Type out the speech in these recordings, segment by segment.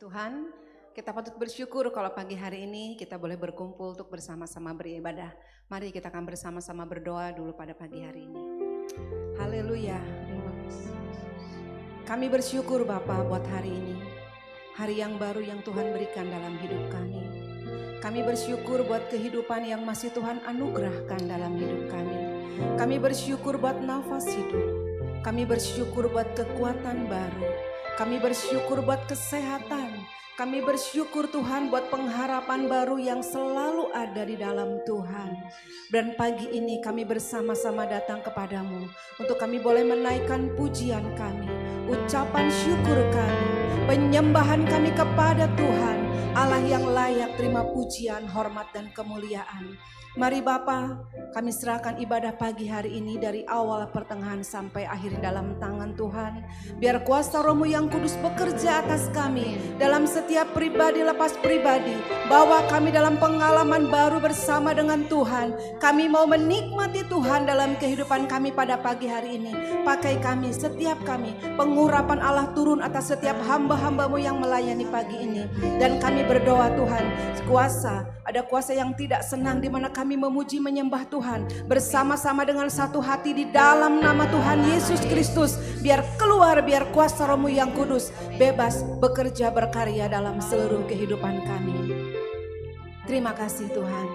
Tuhan, kita patut bersyukur kalau pagi hari ini kita boleh berkumpul untuk bersama-sama beribadah. Mari kita akan bersama-sama berdoa dulu pada pagi hari ini. Haleluya. Kami bersyukur Bapa buat hari ini. Hari yang baru yang Tuhan berikan dalam hidup kami. Kami bersyukur buat kehidupan yang masih Tuhan anugerahkan dalam hidup kami. Kami bersyukur buat nafas hidup. Kami bersyukur buat kekuatan baru. Kami bersyukur buat kesehatan. Kami bersyukur Tuhan buat pengharapan baru yang selalu ada di dalam Tuhan. Dan pagi ini kami bersama-sama datang kepadamu untuk kami boleh menaikkan pujian kami, ucapan syukur kami, penyembahan kami kepada Tuhan, Allah yang layak terima pujian, hormat dan kemuliaan. Mari Bapa, kami serahkan ibadah pagi hari ini dari awal pertengahan sampai akhir dalam tangan Tuhan. Biar kuasa Roh-Mu yang kudus bekerja atas kami dalam setiap pribadi lepas pribadi. Bawa kami dalam pengalaman baru bersama dengan Tuhan. Kami mau menikmati Tuhan dalam kehidupan kami pada pagi hari ini. Pakai kami, setiap kami, pengurapan Allah turun atas setiap hamba-hamba-Mu yang melayani pagi ini. Dan kami berdoa Tuhan, ada kuasa yang tidak senang di mana kami memuji menyembah Tuhan bersama-sama dengan satu hati di dalam nama Tuhan Yesus Kristus. Biar keluar, biar kuasa Roh-Mu yang kudus bebas bekerja berkarya dalam seluruh kehidupan kami. Terima kasih Tuhan.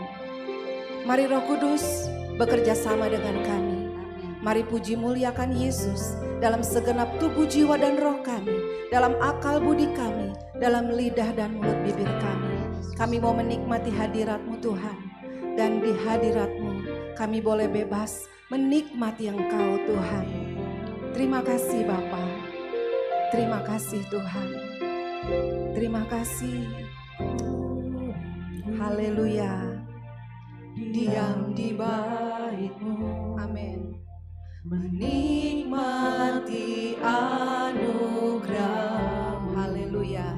Mari Roh Kudus bekerja sama dengan kami. Mari puji muliakan Yesus dalam segenap tubuh, jiwa dan roh kami, dalam akal budi kami, dalam lidah dan mulut bibir kami. Kami mau menikmati hadirat-Mu Tuhan. Dan di hadirat-Mu kami boleh bebas menikmati Engkau Tuhan. Terima kasih Bapa. Terima kasih Tuhan. Terima kasih. Haleluya. Diam di bait-Mu. Amin. Menikmati anugerah. Haleluya.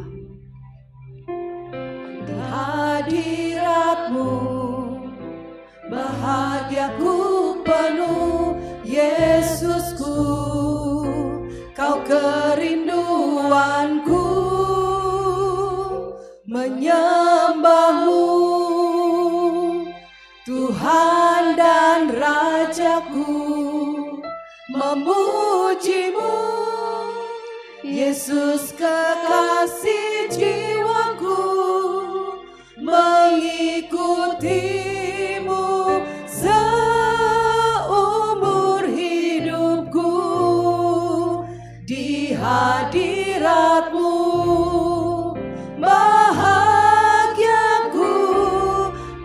Di hadirat-Mu bahagiaku penuh, Yesusku, Kau kerinduanku, menyembah-Mu, Tuhan dan Rajaku, memuji-Mu, Yesus kekasih jiwaku, mengikuti-Mu seumur hidupku. Di hadirat-Mu bahagiaku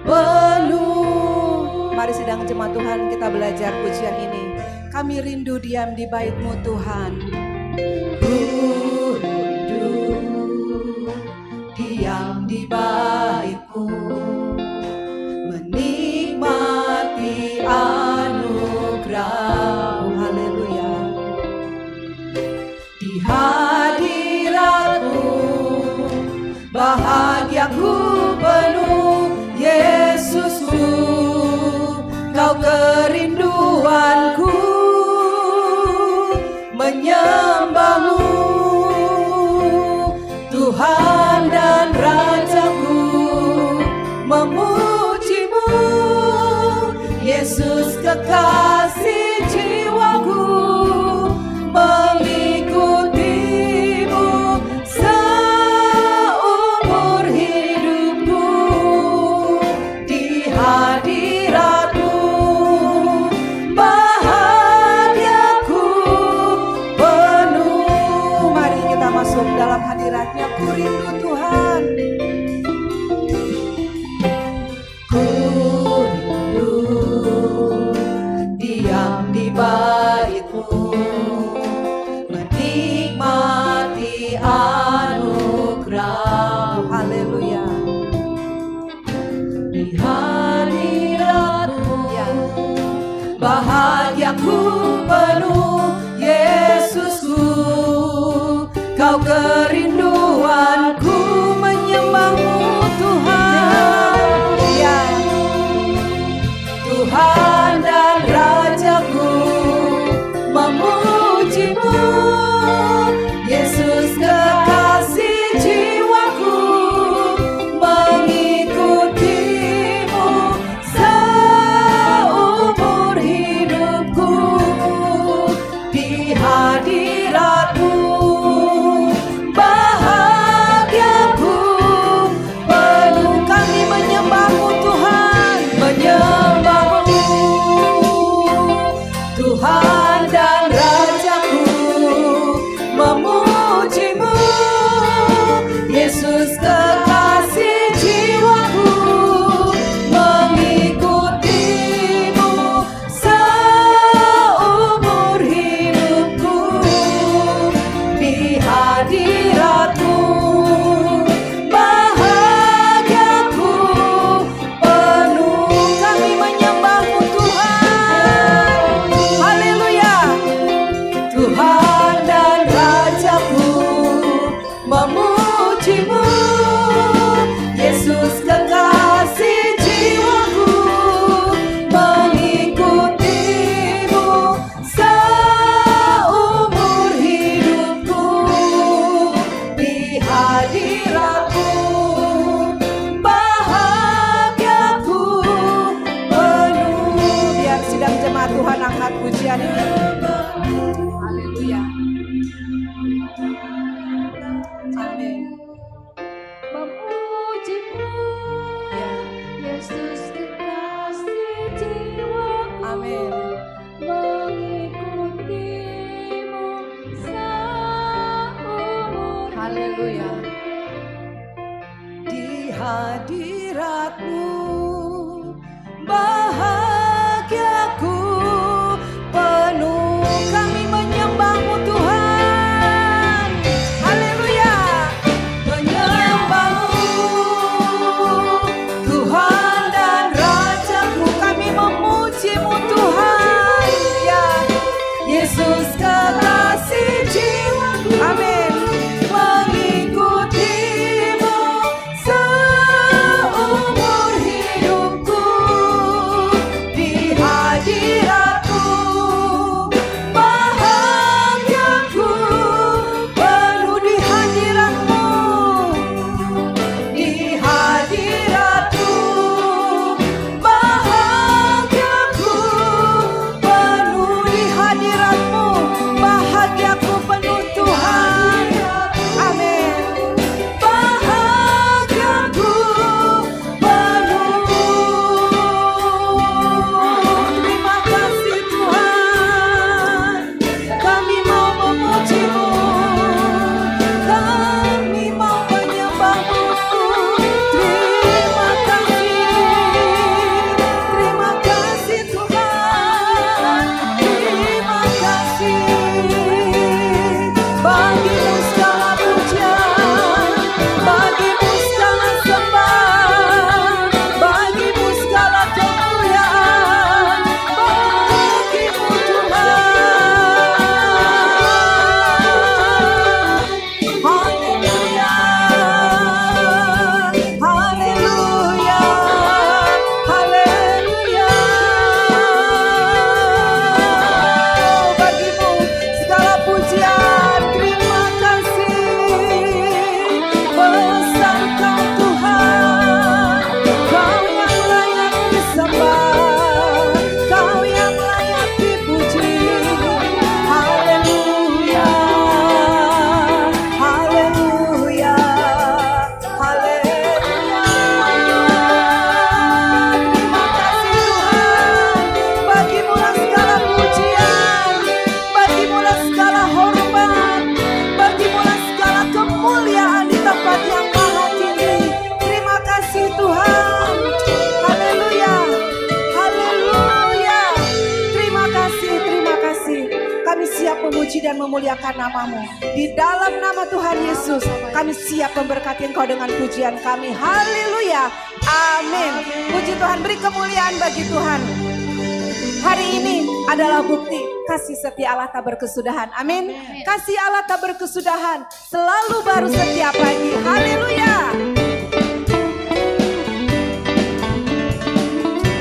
penuh. Mari sidang jemaat Tuhan, kita belajar pujian ini. Kami rindu diam di bait-Mu Tuhan. Ku rindu diam di bait-Mu, menikmati anugerah. Haleluya. Di hadirat-Mu bahagiaku penuh, Yesusku, Kau kerinduanku, menyembah-Mu, Tuhan dan Rajaku, memuji-Mu, Yesus kekasih jiwaku, mengikuti-Mu seumur hidupku. Di hadirat-Mu bahagiaku penuh. Mari kita masuk dalam hadirat-Nya. Ku rindu Tuhan. Ku rindu diam di bait-Mu, menikmati anugerah. Haleluya. Di hadirat-Mu bahagiaku penuh, Yesusku, Kau kerinduanku, menyembah-Mu Tuhan. Ya, Tuhan dan Rajaku, memuji-Mu, Yesus kekasih jiwa. hadirat-Mu. Bahagiaku penuh, kami menyembah-Mu Tuhan, menyembah-Mu Tuhan dan Rajaku, memuji-Mu Yesus kekasih jiwaku, mengikuti-Mu seumur hidupku. Di hadirat-Mu bahagiaku penuh, kami menyembah-Mu Tuhan. Haleluya. Tuhan dan Rajaku, memuji-Mu Yesus kekasih jiwaku, mengikuti-Mu seumur hidupku. Di hadirat-Mu bahagiaku penuh. Biar sidang jemaat Tuhan angkat pujian ini. Haleluya. Amin. Memuji-Mu Ya. Yesus kekasih jiwaku, Amin. mengikuti-Mu seumur Haleluya. Di hadirat-Mu bahagiaku penuh, kami menyembah-Mu Tuhan. Haleluya. Menyembah-Mu Tuhan dan Rajaku, kami memuji-Mu Tuhan. Ya, Yesus kekasih jiwaku. Amin. Mengikuti-Mu seumur hidupku. Di hadirat-Mu bahagiaku penuh. Di hadirat-Mu, di hadirat-Mu bahagiaku penuh. Di hadirat-Mu bahagiaku penuh Tuhan. Amin. Bahagiaku penuh. Terima kasih Tuhan. Kami mau memuji-Mu, kami mau menyembah-Mu. Terima kasih Tuhan. Terima kasih. Bagi-Mu segala pujian, bagi-Mu segala sembah, bagi-Mu segala kemuliaan, bagi-Mu Tuhan. Haleluya, haleluya, haleluya. Bagi-Mu segala pujian, terima kasih. Besar Kau Tuhan, Kau yang layak disembah, Kau yang layak dipuji. Haleluya, haleluya, haleluya. Terima kasih Tuhan. Bagi-Mu lah segala pujian, bagi-Mu lah segala hormat, bagi-Mu lah segala kemuliaan di tempat yang maha tinggi. Terima kasih Tuhan. Haleluya, haleluya. Terima kasih, terima kasih. Kami siap memuji dan memuliakan nama-Mu. Di dalam nama Tuhan Yesus, kami siap memberkati Engkau dengan pujian kami. Haleluya, amin. Puji Tuhan, beri kemuliaan bagi Tuhan. Hari ini adalah bukti kasih setia Allah tak berkesudahan. Amin. Kasih Allah tak berkesudahan, selalu baru setiap pagi. Haleluya.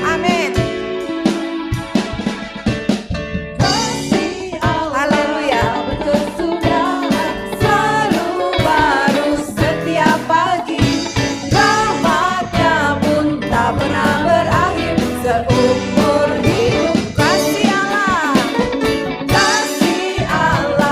Amin. Haleluya. Selalu baru setiap pagi. Rahmat-Nya pun tak pernah berakhir seumur hidup. Kasih Allah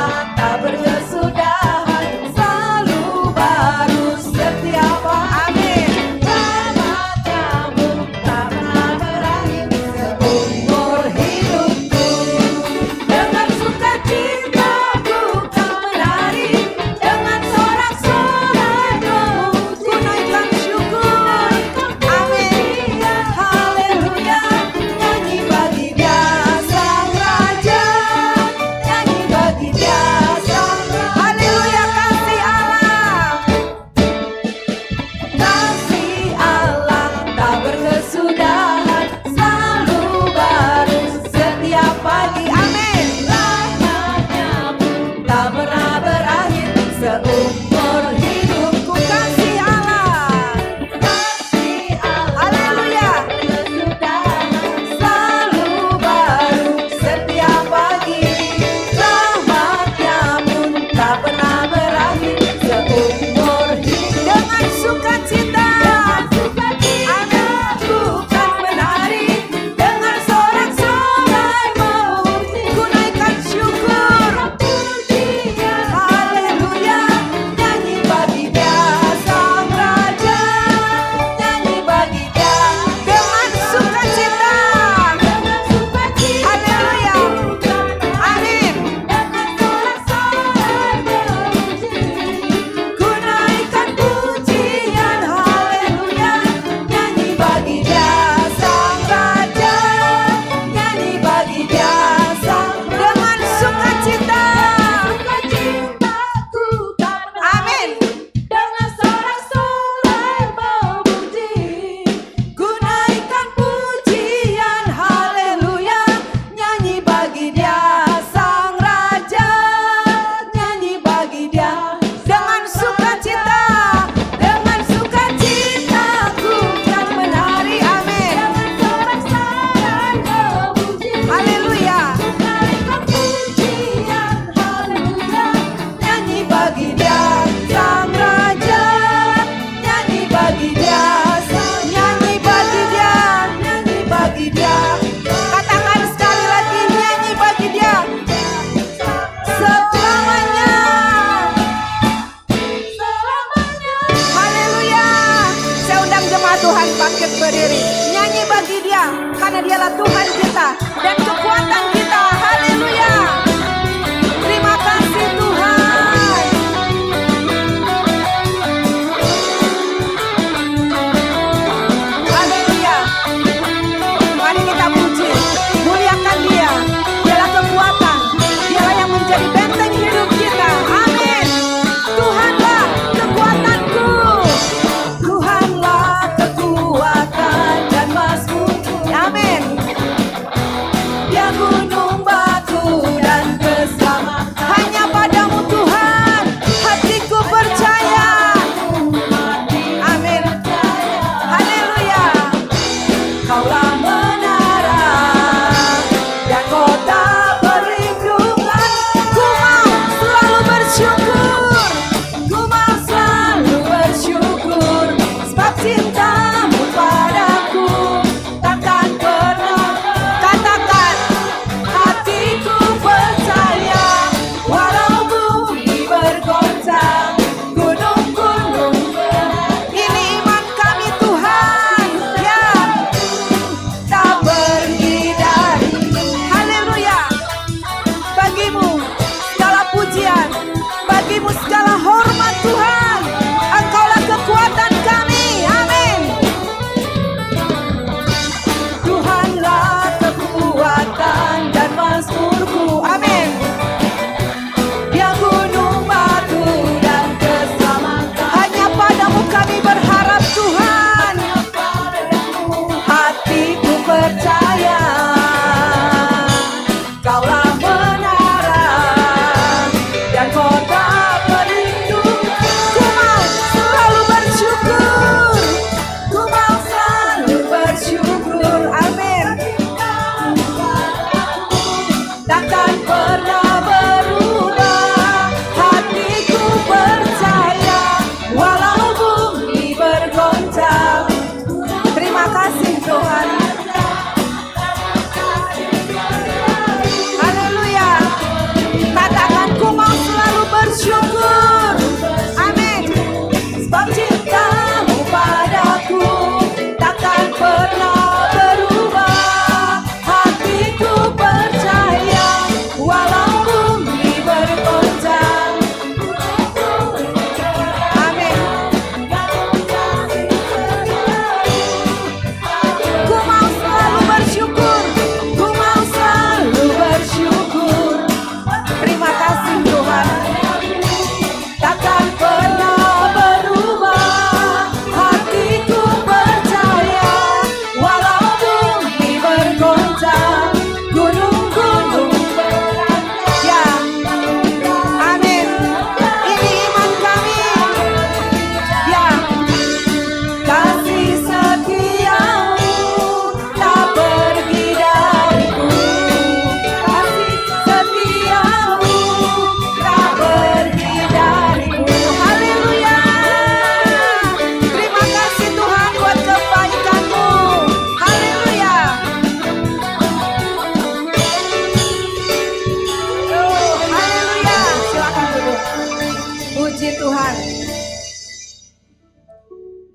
Puji Tuhan.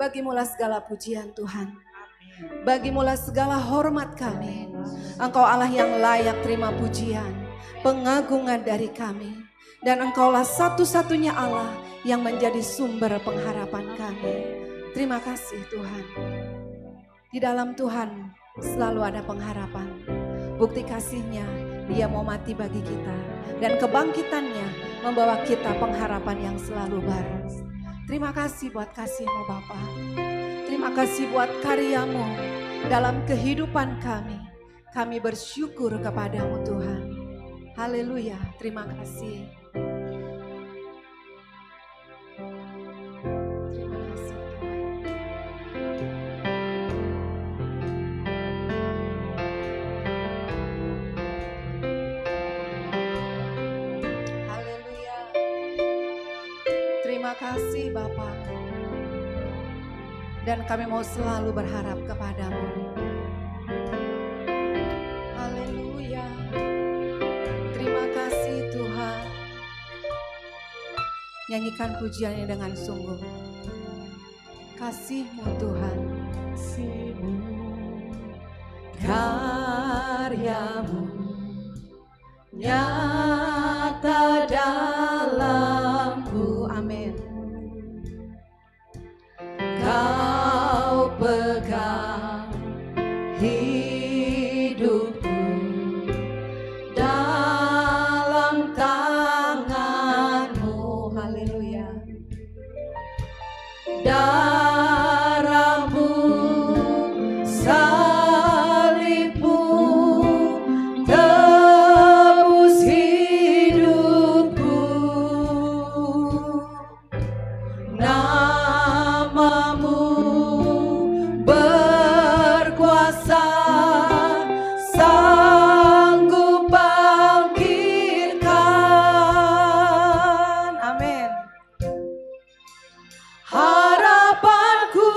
Bagimulah segala pujian Tuhan. Bagimulah segala hormat kami. Engkau Allah yang layak terima pujian, pengagungan dari kami. Dan Engkaulah satu-satunya Allah yang menjadi sumber pengharapan kami. Terima kasih Tuhan. Di dalam Tuhan selalu ada pengharapan. Bukti kasih-Nya, Dia mau mati bagi kita. Dan kebangkitannya membawa kita pengharapan yang selalu baru. Terima kasih buat kasih-Mu Bapa. Terima kasih buat karya-Mu dalam kehidupan kami. Kami bersyukur kepada-Mu Tuhan. Haleluya, terima kasih. Terima kasih Tuhan. Haleluya. Terima kasih Bapa. Dan kami mau selalu berharap kepada-Mu. Haleluya. Terima kasih Tuhan. Nyanyikan pujiannya dengan sungguh. Kasih-Mu Tuhan. Kasih-Mu, karya-Mu nyata dalamku. Amin. Kau pegang hidupku dalam tangan-Mu. Haleluya. Darah-Mu, salib-Mu tebus hidupku. Nama-Mu berkuasa, sanggup bangkitkan. Amin. Harapanku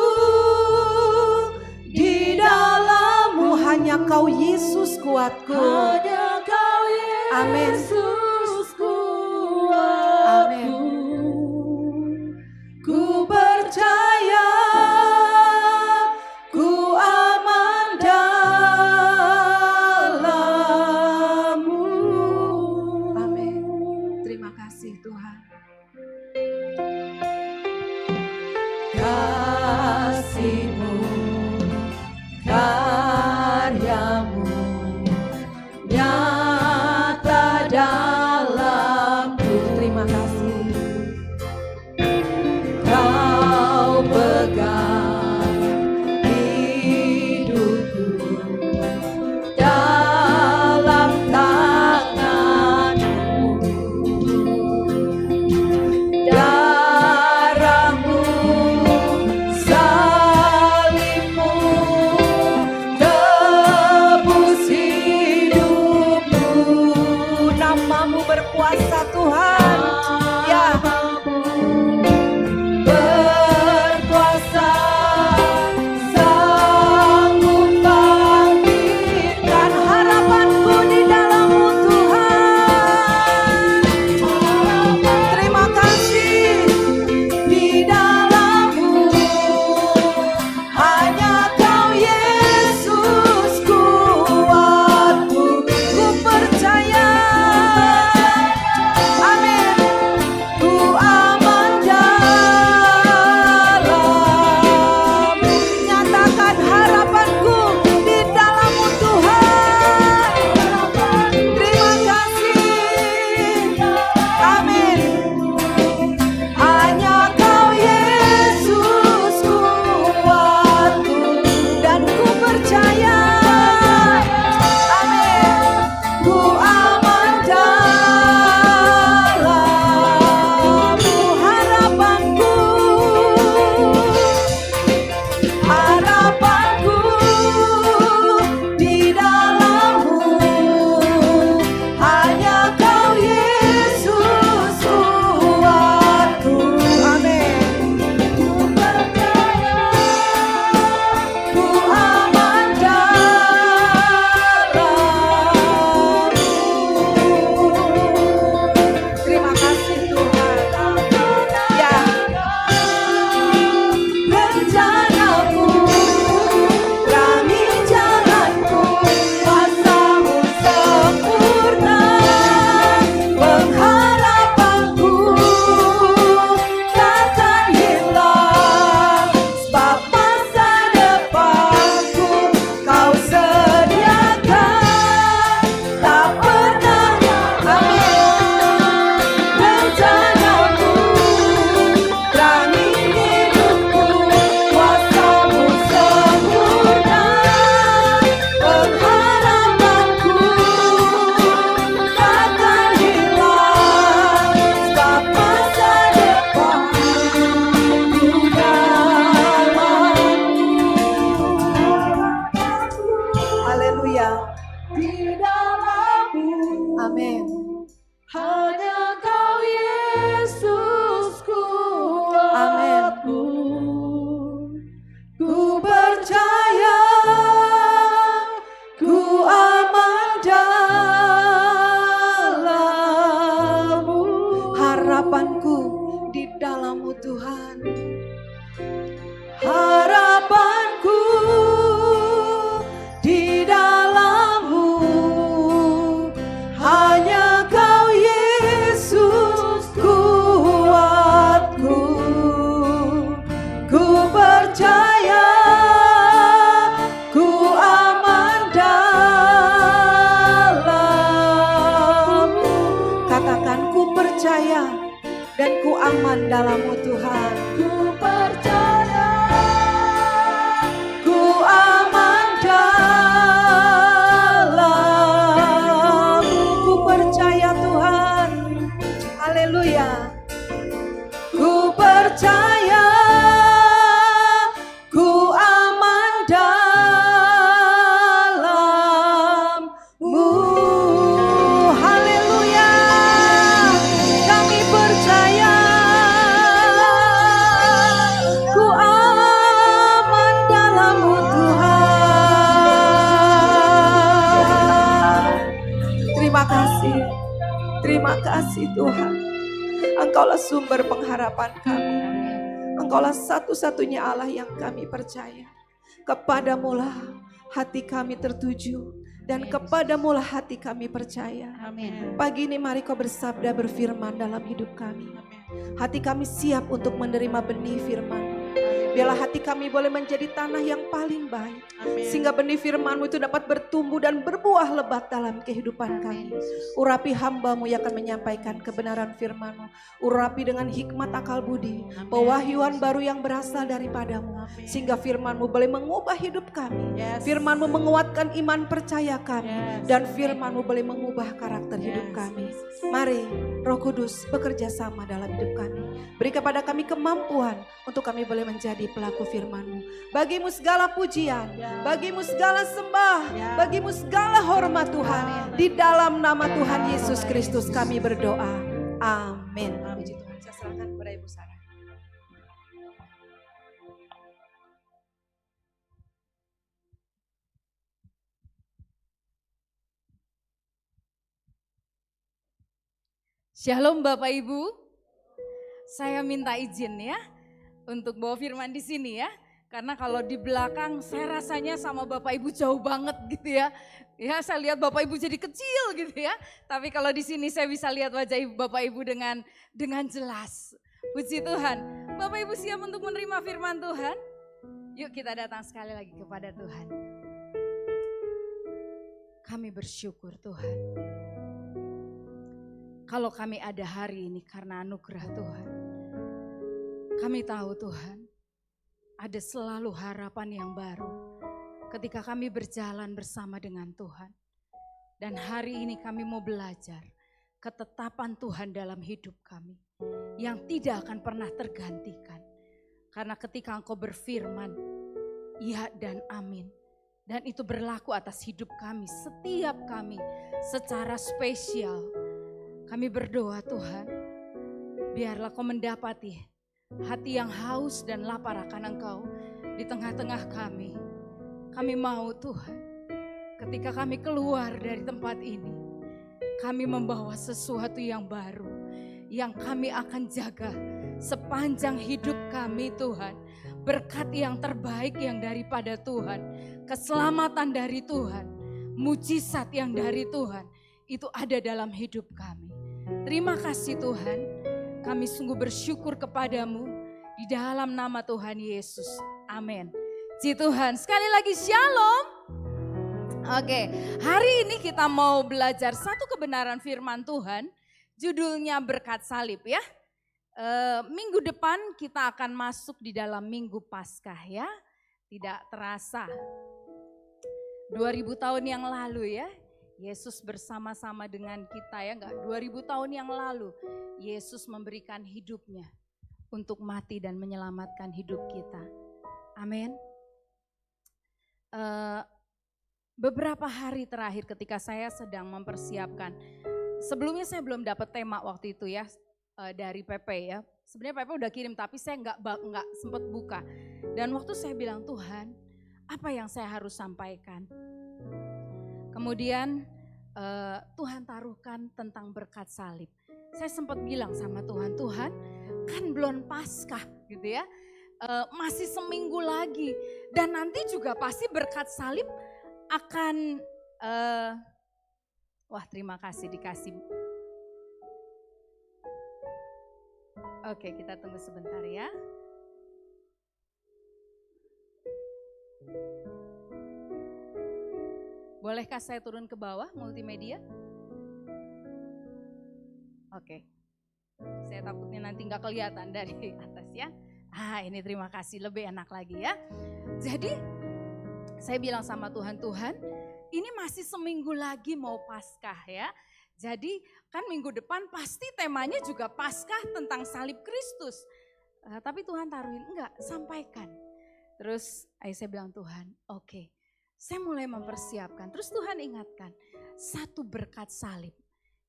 di dalam-Mu, hanya Kau Yesus kuatku. Hanya Kau Yesus kuatku. Amin. Ku percaya, ku aman dalam-Mu. Amin. Terima kasih Tuhan. Kasih-Mu, karya-Mu nyata dalamku. Terima kasih. Kau pegang hidupku dalam tangan-Mu. harapanku di dalam-Mu Tuhan. Harapanku di dalam-Mu, hanya Kau Yesus kuatku. Ku percaya, ku aman dalam-Mu. Katakan, ku percaya dan ku aman dalam-Mu Tuhan. Ku percaya, Ku aman dalam-Mu. Ku percaya Tuhan. Haleluya. Ku percaya, ku aman dalam-Mu. Haleluya. Kami percaya, ku aman dalam-Mu Tuhan. Terima kasih. Terima kasih Tuhan. Engkaulah sumber pengharapan kami. Engkaulah satu-satunya Allah yang kami percaya. Kepadamulah hati kami tertuju, dan kepadamulah hati kami percaya. amin. Pagi ini mari Kau bersabda, berfirman dalam hidup kami. Hati kami siap untuk menerima benih firman. Biarlah hati kami boleh menjadi tanah yang paling baik, sehingga benih firman-Mu itu dapat bertumbuh dan berbuah lebat dalam kehidupan kami. Urapi hamba-Mu yang akan menyampaikan kebenaran firman-Mu. Urapi dengan hikmat akal budi, pewahyuan baru yang berasal daripada-Mu, sehingga firman-Mu boleh mengubah hidup kami. Firman-Mu menguatkan iman percaya kami, dan firman-Mu boleh mengubah karakter hidup kami. Mari Roh Kudus bekerja sama dalam hidup kami. Beri kepada kami kemampuan untuk kami boleh menjadi pelaku firman-Mu. Bagimu segala pujian, bagimu segala sembah, bagimu segala hormat Tuhan. Di dalam nama Tuhan Yesus Kristus kami berdoa. Amin. Puji Tuhan. Saya serahkan kepada Ibu Sarah. Shalom Bapak Ibu, saya minta izin ya untuk bawa firman di sini ya. Karena kalau di belakang saya rasanya sama Bapak Ibu jauh banget gitu ya. Ya saya lihat Bapak Ibu jadi kecil gitu ya. Tapi kalau di sini saya bisa lihat wajah Bapak Ibu dengan jelas. Puji Tuhan. Bapak Ibu siap untuk menerima firman Tuhan? Yuk kita datang sekali lagi kepada Tuhan. Kami bersyukur Tuhan. Kalau kami ada hari ini karena anugerah Tuhan. Kami tahu Tuhan, ada selalu harapan yang baru ketika kami berjalan bersama dengan Tuhan. Dan hari ini kami mau belajar ketetapan Tuhan dalam hidup kami yang tidak akan pernah tergantikan. Karena ketika Engkau berfirman, ya dan amin. Dan itu berlaku atas hidup kami, setiap kami secara spesial. Kami berdoa Tuhan, biarlah Kau mendapati hati yang haus dan lapar akan Engkau di tengah-tengah kami. Kami mau Tuhan, ketika kami keluar dari tempat ini, kami membawa sesuatu yang baru, yang kami akan jaga sepanjang hidup kami Tuhan. Berkat yang terbaik yang daripada Tuhan, keselamatan dari Tuhan, mujizat yang dari Tuhan, itu ada dalam hidup kami. Terima kasih Tuhan, kami sungguh bersyukur kepadamu di dalam nama Tuhan Yesus. Amin. Puji Tuhan, sekali lagi shalom. Oke, hari ini kita mau belajar satu kebenaran firman Tuhan, judulnya berkat salib ya. Minggu depan kita akan masuk di dalam Minggu Paskah ya. Tidak terasa, 2000 tahun yang lalu ya. Yesus bersama-sama dengan kita ya, enggak 2000 tahun yang lalu Yesus memberikan hidupnya untuk mati dan menyelamatkan hidup kita. Amin. Beberapa hari terakhir ketika saya sedang mempersiapkan, sebelumnya saya belum dapat tema waktu itu ya dari PP ya. Sebenarnya PP udah kirim tapi saya enggak sempat buka. Dan waktu saya bilang, Tuhan, apa yang saya harus sampaikan? Kemudian Tuhan taruhkan tentang berkat salib. saya sempat bilang sama Tuhan, Tuhan kan belum Paskah gitu ya. Masih seminggu lagi dan nanti juga pasti berkat salib akan wah terima kasih dikasih. Oke, kita tunggu sebentar ya. Bolehkah saya turun ke bawah multimedia? Oke. Saya takutnya nanti nggak kelihatan dari atas ya. Ini terima kasih, lebih enak lagi ya. Jadi saya bilang sama Tuhan, Tuhan ini masih seminggu lagi mau Paskah ya. Jadi kan minggu depan pasti temanya juga Paskah tentang salib Kristus. Tapi Tuhan taruhin, enggak, sampaikan. Terus saya bilang Tuhan, oke, saya mulai mempersiapkan. Terus Tuhan ingatkan, satu berkat salib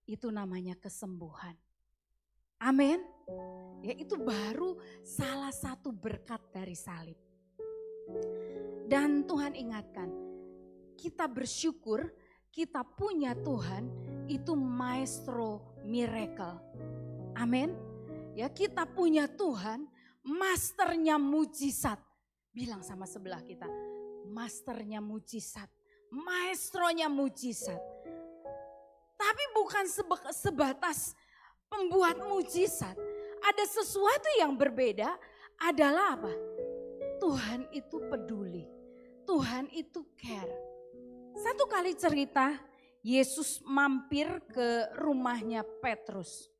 itu namanya kesembuhan. Amin. Ya itu baru salah satu berkat dari salib. Dan Tuhan ingatkan, kita bersyukur kita punya Tuhan itu maestro miracle. Amin. Ya kita punya Tuhan masternya mujizat. Bilang sama sebelah kita, masternya mujizat, maestronya mujizat. Tapi bukan sebatas pembuat mujizat. Ada sesuatu yang berbeda adalah apa? Tuhan itu peduli. Tuhan itu care. Satu kali cerita, Yesus mampir ke rumahnya Petrus.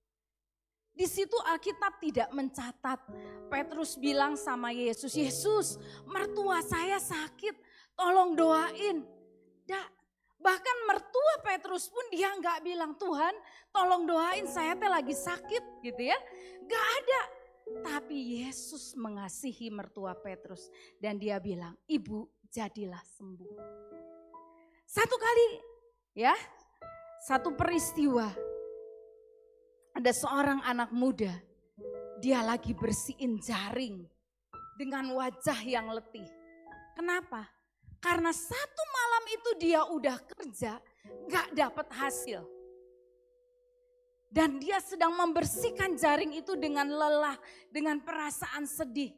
Di situ Alkitab tidak mencatat. Petrus bilang sama Yesus, Yesus, mertua saya sakit, tolong doain. Bahkan mertua Petrus pun dia nggak bilang, Tuhan tolong doain saya teh lagi sakit gitu ya. Gak ada. Tapi Yesus mengasihi mertua Petrus dan dia bilang, ibu jadilah sembuh. Satu kali ya, satu peristiwa. Ada seorang anak muda, dia lagi bersihin jaring dengan wajah yang letih. Kenapa? Karena satu malam itu dia udah kerja, gak dapat hasil. Dan dia sedang membersihkan jaring itu dengan lelah, dengan perasaan sedih.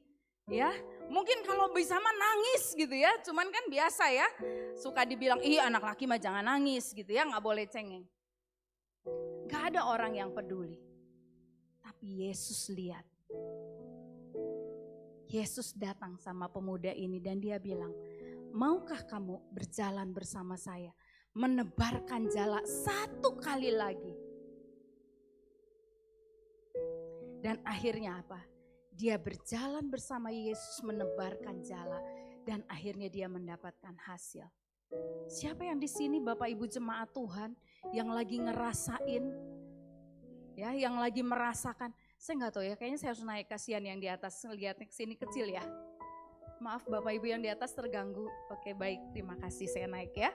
Ya, mungkin kalau bisa mah nangis gitu ya, cuman kan biasa ya, suka dibilang, anak laki mah jangan nangis gitu ya, gak boleh cengeng. Gak ada orang yang peduli. Tapi Yesus lihat. Yesus datang sama pemuda ini dan dia bilang, maukah kamu berjalan bersama saya? Menebarkan jala satu kali lagi. Dan akhirnya apa? Dia berjalan bersama Yesus menebarkan jala. Dan akhirnya dia mendapatkan hasil. Siapa yang di sini Bapak Ibu jemaat Tuhan yang lagi ngerasain, ya, yang lagi merasakan, saya nggak tahu ya, kayaknya saya harus naik, kasihan yang di atas, lihatnya ke sini kecil ya. Maaf Bapak Ibu yang di atas terganggu. Oke baik, terima kasih, saya naik ya.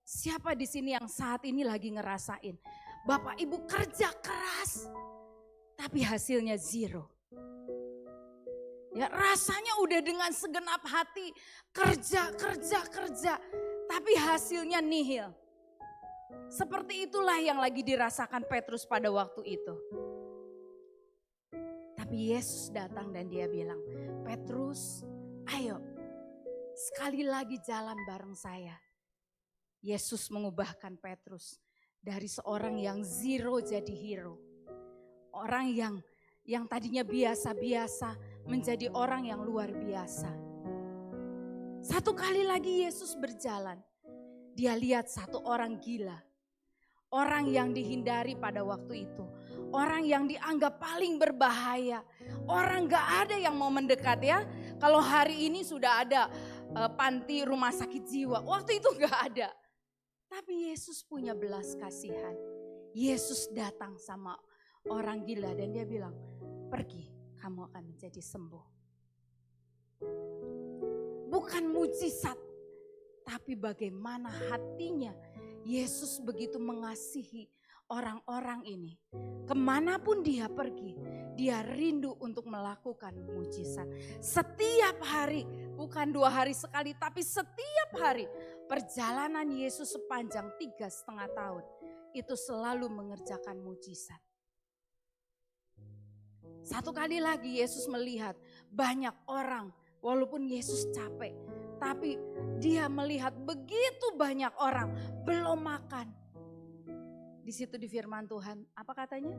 Siapa di sini yang saat ini lagi ngerasain, Bapak Ibu kerja keras, tapi hasilnya zero. Ya, rasanya udah dengan segenap hati kerja, tapi hasilnya nihil. Seperti itulah yang lagi dirasakan Petrus pada waktu itu. Tapi Yesus datang dan dia bilang, Petrus, ayo sekali lagi jalan bareng saya. Yesus mengubahkan Petrus dari seorang yang zero jadi hero. Orang yang tadinya biasa-biasa menjadi orang yang luar biasa. Satu kali lagi Yesus berjalan. Dia lihat satu orang gila. Orang yang dihindari pada waktu itu. Orang yang dianggap paling berbahaya. Orang gak ada yang mau mendekat ya. Kalau hari ini sudah ada panti rumah sakit jiwa. Waktu itu gak ada. Tapi Yesus punya belas kasihan. Yesus datang sama orang gila dan dia bilang, pergi, kamu akan menjadi sembuh. Bukan mujizat, tapi bagaimana hatinya Yesus begitu mengasihi orang-orang ini. Kemanapun dia pergi, dia rindu untuk melakukan mujizat. Setiap hari, bukan 2 hari sekali, tapi setiap hari perjalanan Yesus sepanjang 3,5 tahun. itu selalu mengerjakan mujizat. Satu kali lagi Yesus melihat banyak orang, walaupun Yesus capek, tapi dia melihat begitu banyak orang belum makan. Di situ di firman Tuhan, apa katanya?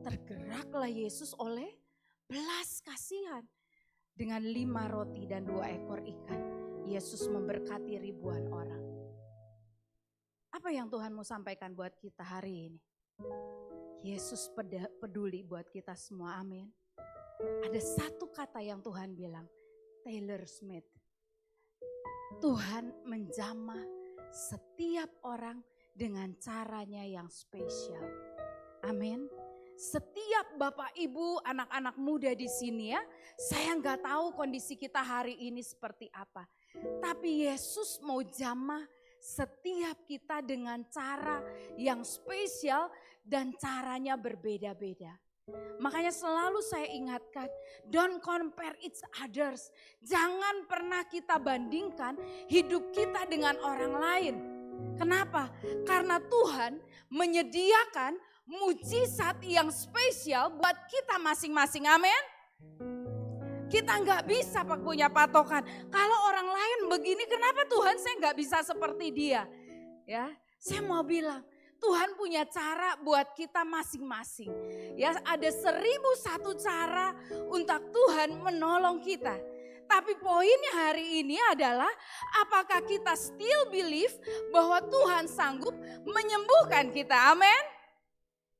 Tergeraklah Yesus oleh belas kasihan. Dengan 5 roti dan 2 ekor ikan, Yesus memberkati ribuan orang. Apa yang Tuhan mau sampaikan buat kita hari ini? Yesus peduli buat kita semua, amin. Ada satu kata yang Tuhan bilang, tailor made. Tuhan menjamah setiap orang dengan caranya yang spesial. Amin. Setiap Bapak Ibu, anak-anak muda di sini ya, saya nggak tahu kondisi kita hari ini seperti apa. Tapi Yesus mau jamah setiap kita dengan cara yang spesial dan caranya berbeda-beda. Makanya selalu saya ingatkan, don't compare each others. Jangan pernah kita bandingkan hidup kita dengan orang lain. Kenapa? Karena Tuhan menyediakan mujizat yang spesial buat kita masing-masing, amin. Kita nggak bisa punya patokan. Kalau orang lain begini, kenapa Tuhan saya nggak bisa seperti dia? Ya, saya mau bilang Tuhan punya cara buat kita masing-masing. Ya, ada 1001 cara untuk Tuhan menolong kita. Tapi poinnya hari ini adalah apakah kita still believe bahwa Tuhan sanggup menyembuhkan kita, amin.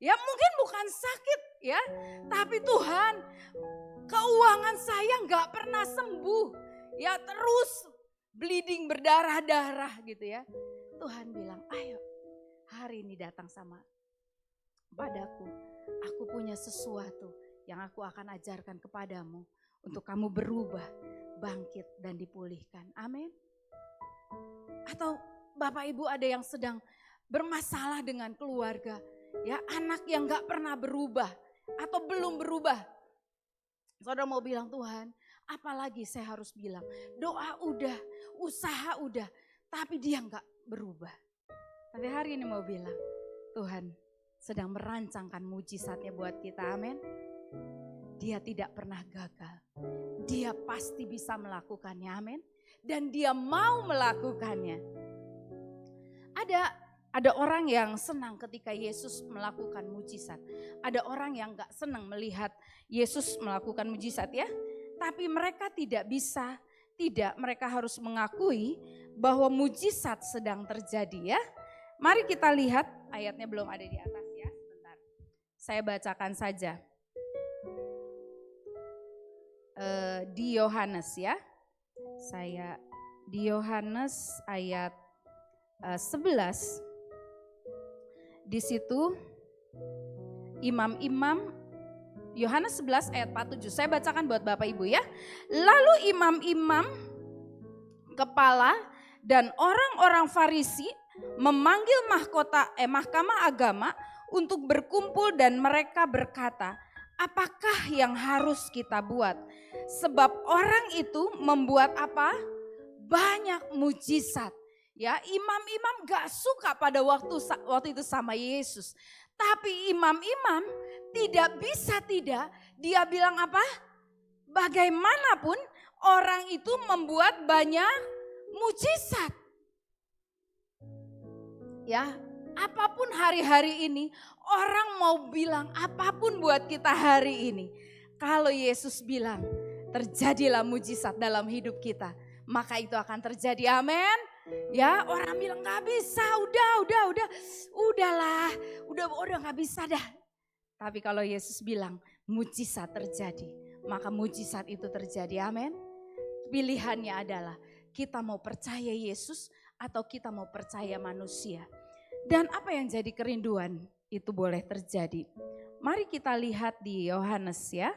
Ya mungkin bukan sakit ya, tapi Tuhan, keuangan saya nggak pernah sembuh. Ya terus bleeding, berdarah-darah gitu ya. Tuhan bilang, ayo hari ini datang sama padaku. Aku punya sesuatu yang aku akan ajarkan kepadamu untuk kamu berubah, bangkit dan dipulihkan. Amin. Atau Bapak Ibu ada yang sedang bermasalah dengan keluarga. Ya, anak yang gak pernah berubah atau belum berubah. Saudara mau bilang, Tuhan, apalagi saya harus bilang, doa udah, usaha udah, tapi dia gak berubah. Tapi hari ini mau bilang, Tuhan sedang merancangkan mujizatnya buat kita, amin. Dia tidak pernah gagal, dia pasti bisa melakukannya, amin. Dan dia mau melakukannya. Ada orang yang senang ketika Yesus melakukan mujizat. Ada orang yang gak senang melihat Yesus melakukan mujizat ya. Tapi mereka tidak bisa, mereka harus mengakui bahwa mujizat sedang terjadi ya. Mari kita lihat, ayatnya belum ada di atas ya, sebentar. Saya bacakan saja. Di Yohanes ya. Di Yohanes ayat 11. Di situ imam-imam, Yohanes 11 ayat 47, saya bacakan buat Bapak Ibu ya. Lalu imam-imam, kepala dan orang-orang Farisi memanggil mahkamah agama untuk berkumpul dan mereka berkata, apakah yang harus kita buat? Sebab orang itu membuat apa? Banyak mujizat. Ya, imam-imam gak suka pada waktu itu sama Yesus. Tapi imam-imam tidak bisa tidak, dia bilang apa? Bagaimanapun orang itu membuat banyak mujizat. Ya, apapun hari-hari ini, orang mau bilang apapun buat kita hari ini. Kalau Yesus bilang, terjadilah mujizat dalam hidup kita, maka itu akan terjadi, amin. Ya, orang bilang gak bisa, udahlah, udah gak bisa dah. Tapi kalau Yesus bilang mujizat terjadi, maka mujizat itu terjadi, amin. Pilihannya adalah kita mau percaya Yesus atau kita mau percaya manusia. Dan apa yang jadi kerinduan itu boleh terjadi. Mari kita lihat di Yohanes ya.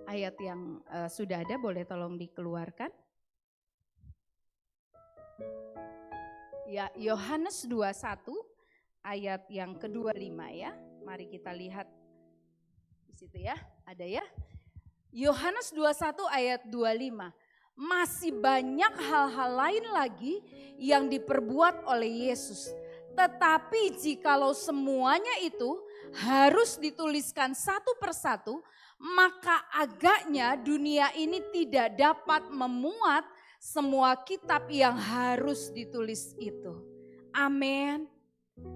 Ayat yang sudah ada boleh tolong dikeluarkan. Ya, Yohanes 21 ayat yang ke-25 ya. Mari kita lihat di situ ya, ada ya. Yohanes 21 ayat 25. Masih banyak hal-hal lain lagi yang diperbuat oleh Yesus. Tetapi jikalau semuanya itu harus dituliskan satu persatu, maka agaknya dunia ini tidak dapat memuat semua kitab yang harus ditulis itu. Amin.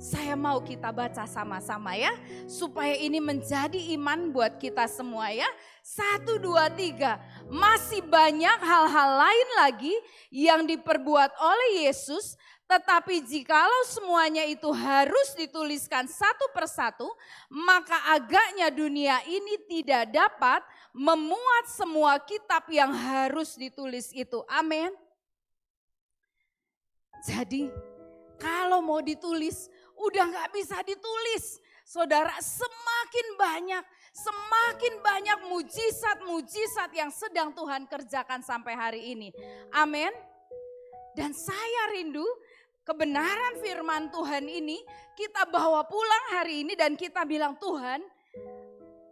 Saya mau kita baca sama-sama ya, supaya ini menjadi iman buat kita semua ya. 1, 2, 3. Masih banyak hal-hal lain lagi yang diperbuat oleh Yesus, tetapi jikalau semuanya itu harus dituliskan satu persatu, maka agaknya dunia ini tidak dapat memuat semua kitab yang harus ditulis itu. Amin. Jadi kalau mau ditulis, udah gak bisa ditulis. Saudara, semakin banyak mujizat-mujizat yang sedang Tuhan kerjakan sampai hari ini. Amin. Dan saya rindu kebenaran firman Tuhan ini kita bawa pulang hari ini dan kita bilang, Tuhan,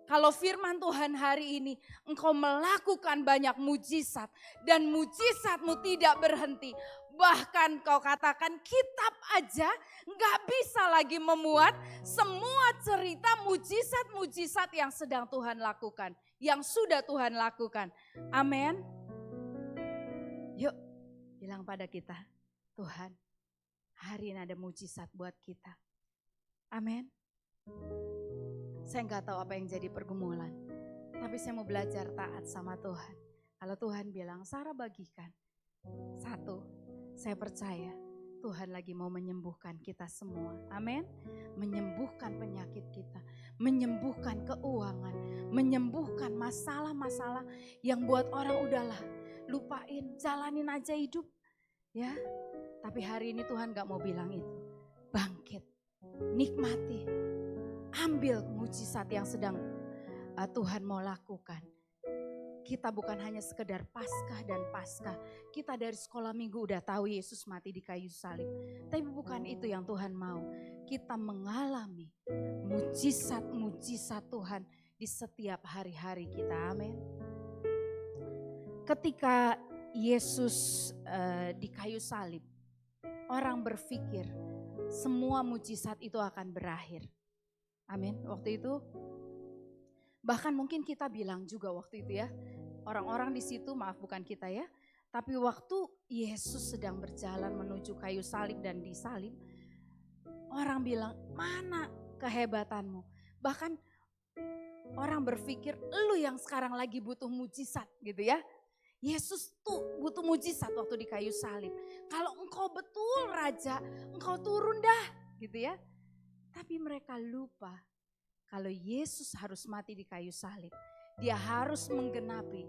kalau firman Tuhan hari ini Engkau melakukan banyak mujizat dan mujizat-Mu tidak berhenti. Bahkan Kau katakan kitab aja gak bisa lagi memuat semua cerita mujizat-mujizat yang sedang Tuhan lakukan. Yang sudah Tuhan lakukan. Amin. Yuk bilang pada kita, Tuhan hari ini ada mujizat buat kita. Amin. Saya gak tahu apa yang jadi pergumulan. Tapi saya mau belajar taat sama Tuhan. Kalau Tuhan bilang, Sarah bagikan. 1, saya percaya Tuhan lagi mau menyembuhkan kita semua. Amin. Menyembuhkan penyakit kita. Menyembuhkan keuangan. Menyembuhkan masalah-masalah yang buat orang udahlah. Lupain, jalanin aja hidup. Ya, tapi hari ini Tuhan gak mau bilang itu. Bangkit, nikmati, ambil mujizat yang sedang Tuhan mau lakukan. Kita bukan hanya sekedar Paskah dan Paskah. Kita dari sekolah minggu udah tahu Yesus mati di kayu salib. Tapi bukan itu yang Tuhan mau. Kita mengalami mujizat-mujizat Tuhan di setiap hari-hari kita. Amin. Ketika Yesus di kayu salib, orang berpikir semua mujizat itu akan berakhir. Amin. Waktu itu bahkan mungkin kita bilang juga waktu itu ya, orang-orang di situ, maaf bukan kita ya, tapi waktu Yesus sedang berjalan menuju kayu salib dan disalib, orang bilang, mana kehebatanmu? Bahkan orang berpikir, lu yang sekarang lagi butuh mujizat gitu ya. Yesus tuh butuh mujizat waktu di kayu salib. Kalau engkau betul raja, engkau turun dah gitu ya. Tapi mereka lupa kalau Yesus harus mati di kayu salib. Dia harus menggenapi,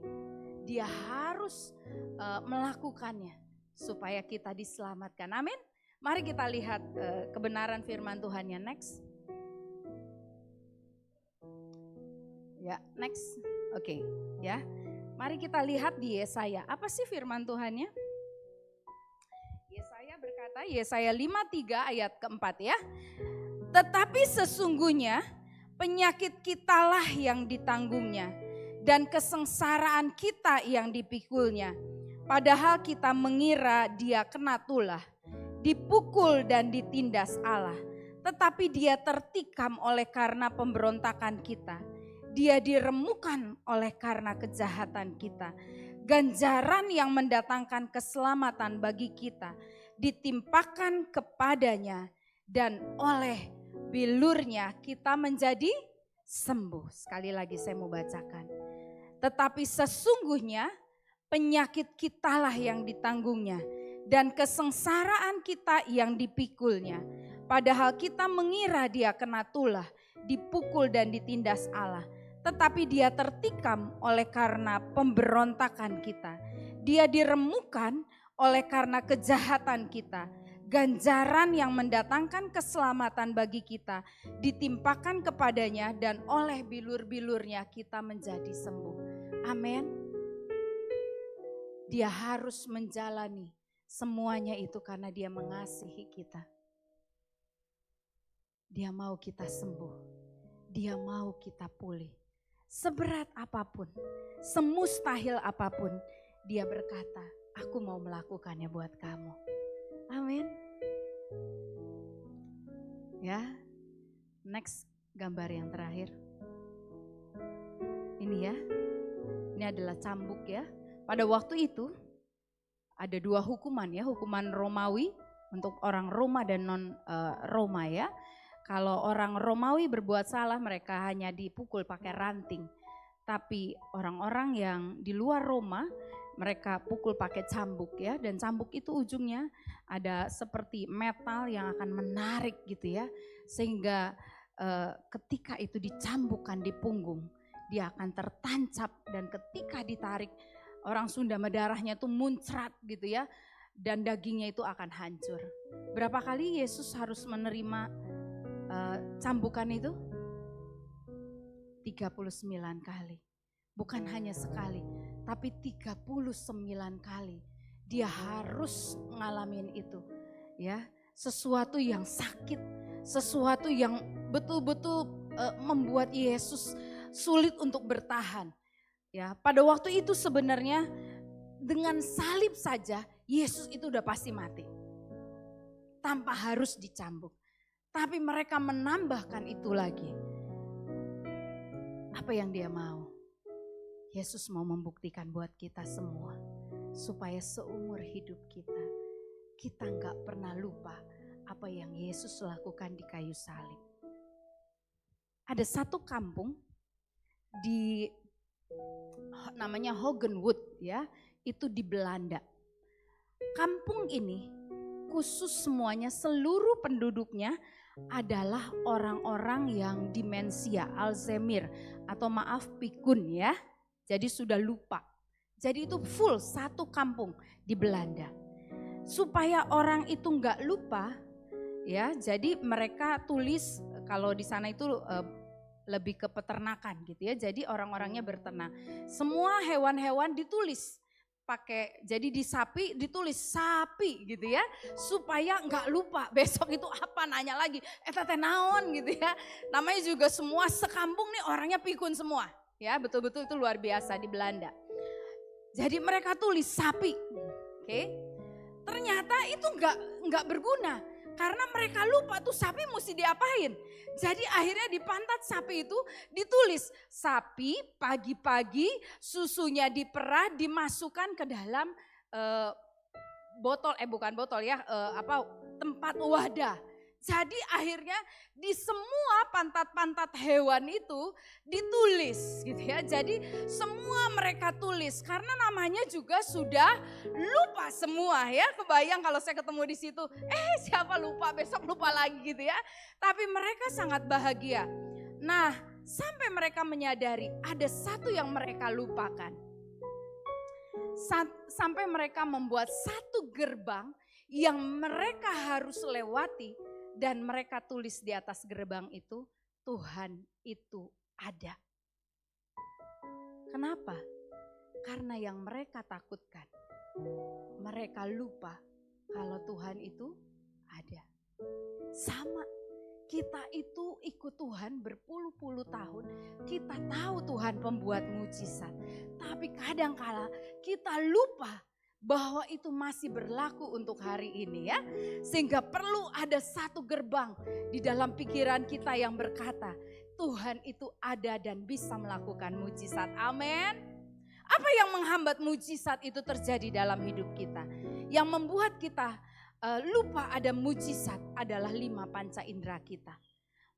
dia harus melakukannya supaya kita diselamatkan. Amin. Mari kita lihat kebenaran firman Tuhannya. Next. Ya, next. Oke, ya. Mari kita lihat di Yesaya. Apa sih firman Tuhannya? Yesaya berkata, Yesaya 53 ayat keempat ya. Tetapi sesungguhnya penyakit kitalah yang ditanggungnya dan kesengsaraan kita yang dipikulnya. Padahal kita mengira dia kena tulah, dipukul dan ditindas Allah. Tetapi dia tertikam oleh karena pemberontakan kita. Dia diremukan oleh karena kejahatan kita. Ganjaran yang mendatangkan keselamatan bagi kita ditimpakan kepadanya dan oleh bilurnya kita menjadi sembuh. Sekali lagi saya mau bacakan. Tetapi sesungguhnya penyakit kitalah yang ditanggungnya dan kesengsaraan kita yang dipikulnya. Padahal kita mengira dia kena tulah, dipukul dan ditindas Allah. Tetapi dia tertikam oleh karena pemberontakan kita. Dia diremukan oleh karena kejahatan kita. Ganjaran yang mendatangkan keselamatan bagi kita ditimpakan kepadanya dan oleh bilur-bilurnya kita menjadi sembuh. Amin. Dia harus menjalani semuanya itu karena dia mengasihi kita. Dia mau kita sembuh. Dia mau kita pulih. Seberat apapun, semustahil apapun, dia berkata, aku mau melakukannya buat kamu. Amin. Ya, next gambar yang terakhir. Ini ya, ini adalah cambuk ya. Pada waktu itu ada dua hukuman ya, hukuman Romawi untuk orang Roma dan non Roma ya. Kalau orang Romawi berbuat salah mereka hanya dipukul pakai ranting. Tapi orang-orang yang di luar Roma mereka pukul pakai cambuk ya, dan cambuk itu ujungnya ada seperti metal yang akan menarik gitu ya, sehingga ketika itu dicambukkan di punggung dia akan tertancap, dan ketika ditarik orang Sunda darahnya itu muncrat gitu ya, dan dagingnya itu akan hancur. Berapa kali Yesus harus menerima cambukan itu? 39 kali. Bukan hanya sekali, tapi 39 kali dia harus ngalamin itu. Ya, sesuatu yang sakit, sesuatu yang betul-betul membuat Yesus sulit untuk bertahan. Ya, pada waktu itu sebenarnya dengan salib saja Yesus itu udah pasti mati. Tanpa harus dicambuk. Tapi mereka menambahkan itu lagi. Apa yang dia mau? Yesus mau membuktikan buat kita semua, supaya seumur hidup kita nggak pernah lupa apa yang Yesus lakukan di kayu salib. Ada satu kampung di namanya Hogenwood ya, itu di Belanda. Kampung ini khusus semuanya, seluruh penduduknya adalah orang-orang yang demensia, Alzheimer atau maaf pikun ya. Jadi sudah lupa. Jadi itu full satu kampung di Belanda. Supaya orang itu nggak lupa ya, jadi mereka tulis, kalau di sana itu lebih ke peternakan gitu ya. Jadi orang-orangnya berternak. Semua hewan-hewan ditulis pakai, jadi di sapi ditulis sapi gitu ya, supaya nggak lupa besok itu apa, nanya lagi tete naon gitu ya. Namanya juga semua sekampung nih orangnya pikun semua ya, betul-betul itu luar biasa di Belanda. Jadi mereka tulis sapi, oke? Ternyata itu nggak berguna karena mereka lupa tuh sapi mesti diapain. Jadi akhirnya di pantat sapi itu ditulis sapi pagi-pagi susunya diperah dimasukkan ke dalam botol, bukan botol ya, tempat wadah. Jadi akhirnya di semua pantat-pantat hewan itu ditulis gitu ya. Jadi semua mereka tulis karena namanya juga sudah lupa semua ya. Kebayang kalau saya ketemu di situ, siapa lupa, besok lupa lagi gitu ya. Tapi mereka sangat bahagia. Nah, sampai mereka menyadari ada satu yang mereka lupakan. Sampai mereka membuat satu gerbang yang mereka harus lewati. Dan mereka tulis di atas gerbang itu, Tuhan itu ada. Kenapa? Karena yang mereka takutkan, mereka lupa kalau Tuhan itu ada. Sama, kita itu ikut Tuhan berpuluh-puluh tahun, kita tahu Tuhan pembuat mujizat. Tapi kadangkala kita lupa bahwa itu masih berlaku untuk hari ini ya. Sehingga perlu ada satu gerbang di dalam pikiran kita yang berkata, Tuhan itu ada dan bisa melakukan mujizat. Amin. Apa yang menghambat mujizat itu terjadi dalam hidup kita? Yang membuat kita lupa ada mujizat adalah 5 panca indera kita.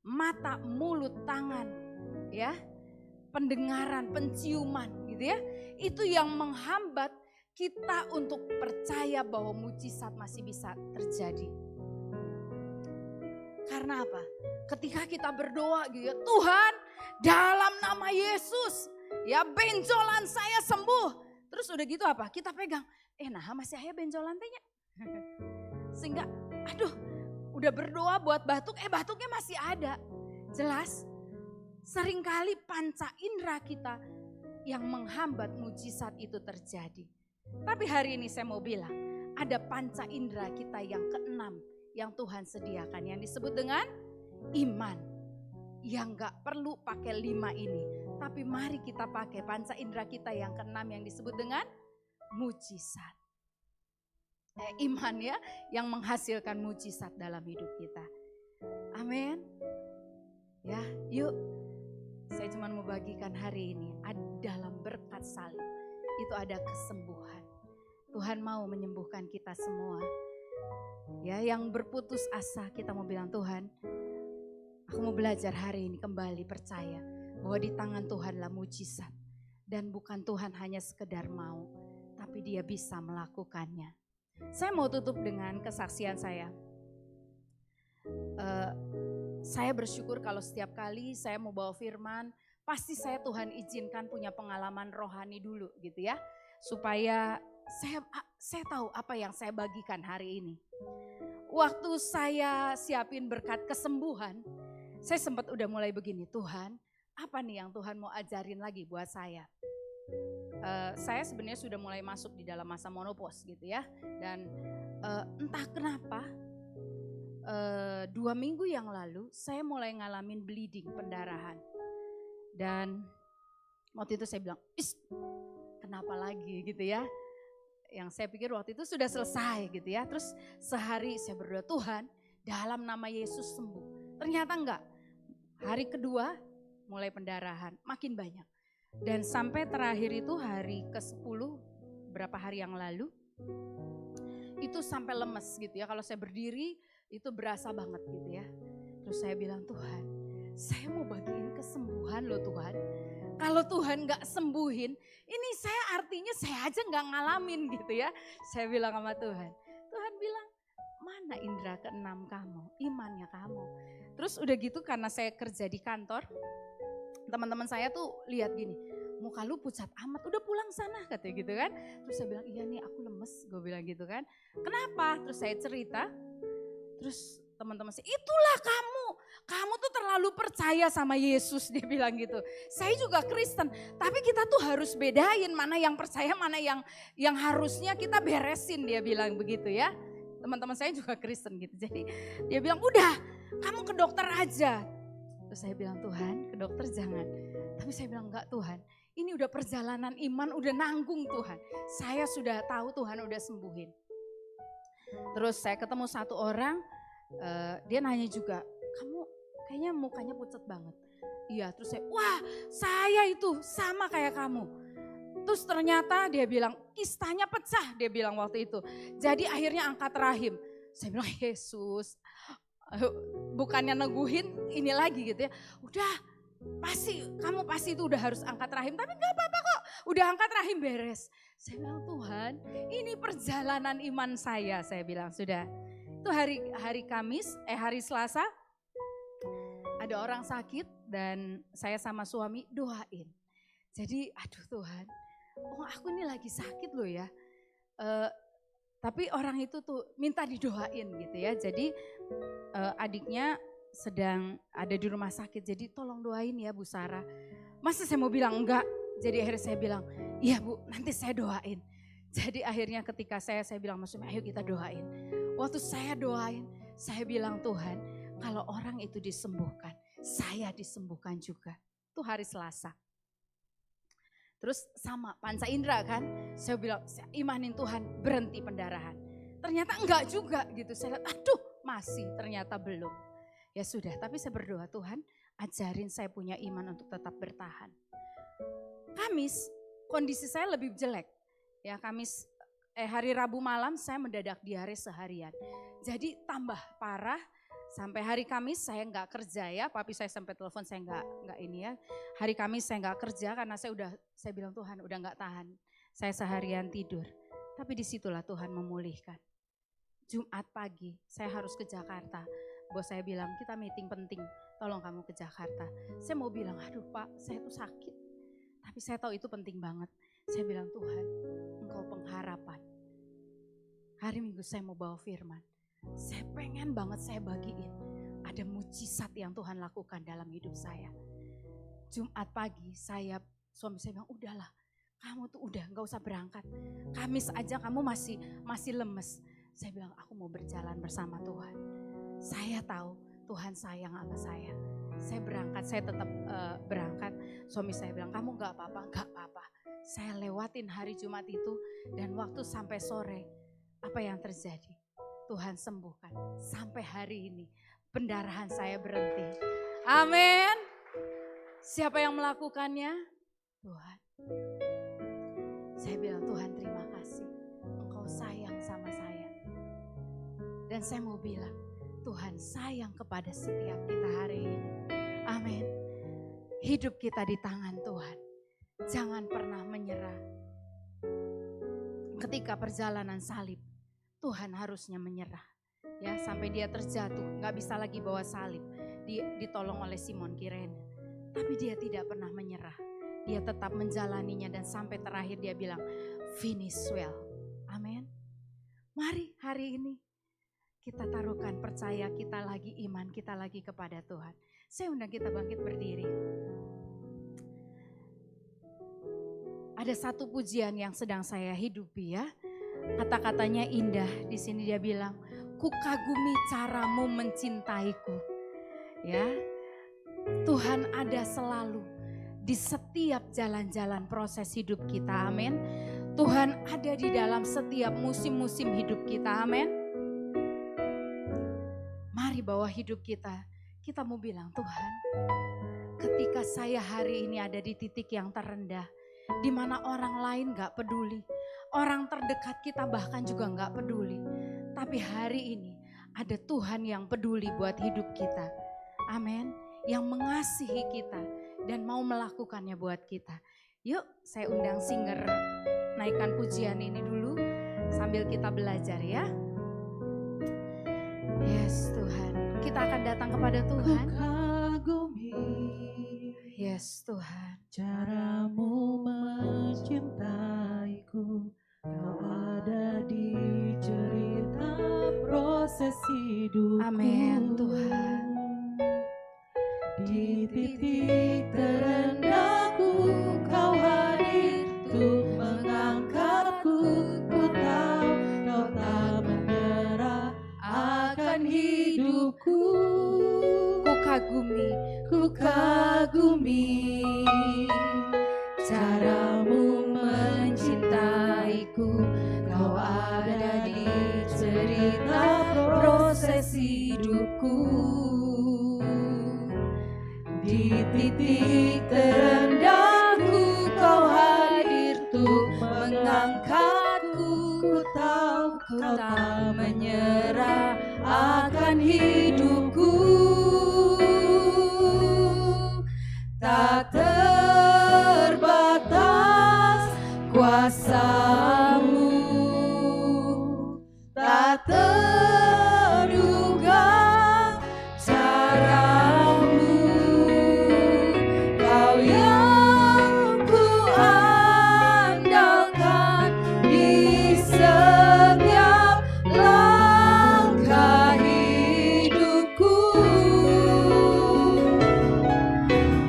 Mata, mulut, tangan, ya, pendengaran, penciuman gitu ya. Itu yang menghambat kita untuk percaya bahwa mujizat masih bisa terjadi. Karena apa? Ketika kita berdoa gitu ya, Tuhan dalam nama Yesus ya benjolan saya sembuh. Terus udah gitu apa? Kita pegang, nah masih aya benjolan tehnya. Sehingga aduh udah berdoa buat batuk, batuknya masih ada. Jelas seringkali panca indera kita yang menghambat mujizat itu terjadi. Tapi hari ini saya mau bilang, ada panca indera kita yang ke-6 yang Tuhan sediakan, yang disebut dengan iman. Yang gak perlu pakai 5 ini, tapi mari kita pakai panca indera kita yang ke-6 yang disebut dengan mujizat. Iman ya, yang menghasilkan mujizat dalam hidup kita. Amin. Ya, yuk. Saya cuma mau bagikan hari ini, dalam berkat salib itu ada kesembuhan. Tuhan mau menyembuhkan kita semua. Ya, yang berputus asa kita mau bilang, Tuhan, aku mau belajar hari ini kembali percaya bahwa di tangan Tuhanlah mujizat. Dan bukan Tuhan hanya sekedar mau, tapi Dia bisa melakukannya. Saya mau tutup dengan kesaksian saya. Saya bersyukur kalau setiap kali saya mau bawa firman, pasti saya Tuhan izinkan punya pengalaman rohani dulu gitu ya. Supaya saya tahu apa yang saya bagikan hari ini. Waktu saya siapin berkat kesembuhan, saya sempat udah mulai begini, Tuhan apa nih yang Tuhan mau ajarin lagi buat saya. Saya sebenarnya sudah mulai masuk di dalam masa menopause gitu ya. Dan entah kenapa 2 minggu yang lalu saya mulai ngalamin bleeding, pendarahan. Dan waktu itu saya bilang, kenapa lagi gitu ya. Yang saya pikir waktu itu sudah selesai gitu ya. Terus sehari saya berdoa, Tuhan dalam nama Yesus sembuh. Ternyata enggak. Hari kedua mulai pendarahan, makin banyak. Dan sampai terakhir itu hari ke-10, berapa hari yang lalu, itu sampai lemes gitu ya. Kalau saya berdiri itu berasa banget gitu ya. Terus saya bilang, Tuhan saya mau bagiin kesembuhan loh Tuhan. Kalau Tuhan gak sembuhin, ini saya artinya saya aja gak ngalamin gitu ya. Saya bilang sama Tuhan, Tuhan bilang, mana indera keenam kamu, imannya kamu. Terus udah gitu karena saya kerja di kantor, teman-teman saya tuh lihat gini, muka lu pucat amat, udah pulang sana katanya gitu kan. Terus saya bilang, iya nih aku lemes, gue bilang gitu kan. Kenapa? Terus saya cerita, terus teman-teman saya, itulah kamu tuh terlalu percaya sama Yesus, dia bilang gitu. Saya juga Kristen, tapi kita tuh harus bedain mana yang percaya, mana yang harusnya kita beresin, dia bilang begitu ya. Teman-teman saya juga Kristen gitu, jadi dia bilang udah kamu ke dokter aja. Terus saya bilang, Tuhan ke dokter jangan. Tapi saya bilang enggak Tuhan, ini udah perjalanan iman, udah nanggung Tuhan. Saya sudah tahu Tuhan udah sembuhin. Terus saya ketemu satu orang, dia nanya juga, kamu kayaknya mukanya pucat banget. Iya, terus saya, wah saya itu sama kayak kamu. Terus ternyata dia bilang, kistanya pecah, dia bilang waktu itu. Jadi akhirnya angkat rahim. Saya bilang, Yesus, bukannya neguhin ini lagi gitu ya. Udah, kamu pasti itu udah harus angkat rahim. Tapi gak apa-apa kok, udah angkat rahim beres. Saya bilang, Tuhan ini perjalanan iman saya bilang sudah. Itu hari Selasa, ada orang sakit dan saya sama suami doain. Jadi aduh Tuhan, aku ini lagi sakit loh ya. Tapi orang itu tuh minta didoain gitu ya. Jadi adiknya sedang ada di rumah sakit, jadi tolong doain ya Bu Sarah. Masa saya mau bilang enggak? Jadi akhirnya saya bilang, iya Bu nanti saya doain. Jadi akhirnya ketika saya bilang maksudnya ayo kita doain. Waktu saya doain, saya bilang Tuhan kalau orang itu disembuhkan, saya disembuhkan juga. Itu hari Selasa. Terus sama panca indera kan, saya bilang saya imanin Tuhan berhenti pendarahan. Ternyata enggak juga gitu, saya lihat aduh masih ternyata belum. Ya sudah, tapi saya berdoa Tuhan ajarin saya punya iman untuk tetap bertahan. Kamis kondisi saya lebih jelek. Ya hari Rabu malam saya mendadak diare seharian. Jadi tambah parah sampai hari Kamis saya nggak kerja ya. Papi saya sampai telepon saya nggak ini ya. Hari Kamis saya nggak kerja karena saya bilang Tuhan udah nggak tahan. Saya seharian tidur. Tapi disitulah Tuhan memulihkan. Jumat pagi saya harus ke Jakarta. Bos saya bilang kita meeting penting, tolong kamu ke Jakarta. Saya mau bilang aduh Pak saya tuh sakit. Tapi saya tahu itu penting banget. Saya bilang Tuhan engkau pengharapan. Hari Minggu saya mau bawa firman. Saya pengen banget saya bagiin. Ada mujizat yang Tuhan lakukan dalam hidup saya. Jumat pagi suami saya bilang udahlah. Kamu tuh udah gak usah berangkat. Kamis aja kamu masih lemes. Saya bilang aku mau berjalan bersama Tuhan. Saya tahu Tuhan sayang sama saya. Saya berangkat, saya tetap berangkat. Suami saya bilang kamu gak apa-apa, gak apa-apa. Saya lewatin hari Jumat itu dan waktu sampai sore apa yang terjadi? Tuhan sembuhkan sampai hari ini. pendarahan saya berhenti. Amin. Siapa yang melakukannya? Tuhan. Saya bilang, Tuhan terima kasih. Engkau sayang sama saya. Dan saya mau bilang, Tuhan sayang kepada setiap kita hari ini. Amin. Hidup kita di tangan Tuhan. Jangan pernah menyerah. Ketika perjalanan salib, Tuhan harusnya menyerah. Ya, sampai dia terjatuh, gak bisa lagi bawa salib. Ditolong oleh Simon Kirene. Tapi dia tidak pernah menyerah. Dia tetap menjalaninya dan sampai terakhir dia bilang, finish well. Amin. Mari hari ini kita taruhkan percaya kita lagi, iman kita lagi kepada Tuhan. Saya undang kita bangkit berdiri. Ada satu pujian yang sedang saya hidupi ya. Kata-katanya indah. Di sini dia bilang, ku kagumi caramu mencintaiku. Ya, Tuhan ada selalu di setiap jalan-jalan proses hidup kita, amin. Tuhan ada di dalam setiap musim-musim hidup kita, amin. Mari bawa hidup kita mau bilang, Tuhan, ketika saya hari ini ada di titik yang terendah, di mana orang lain gak peduli, orang terdekat kita bahkan juga gak peduli, tapi hari ini ada Tuhan yang peduli buat hidup kita. Amin, yang mengasihi kita dan mau melakukannya buat kita. Yuk saya undang singer naikkan pujian ini dulu sambil kita belajar ya. Yes Tuhan, kita akan datang kepada Tuhan. Ku kagumi Yes Tuhan, caramu mencintaiku. Kau ada di cerita proses hidupku. amin Tuhan. Di titik terendahku kau hadir untuk mengangkatku. Ku tahu kau tak menyerah akan hidupku. Ku kagumi caramu mencintaiku. Kau ada di cerita proses hidupku. Di titik terendahku kau hadir untuk mengangkatku. Ku tahu kau tak menyerah akan hidupku. Tak terbatas kuasamu, tak terduga caramu. Kau yang ku andalkan di setiap langkah hidupku.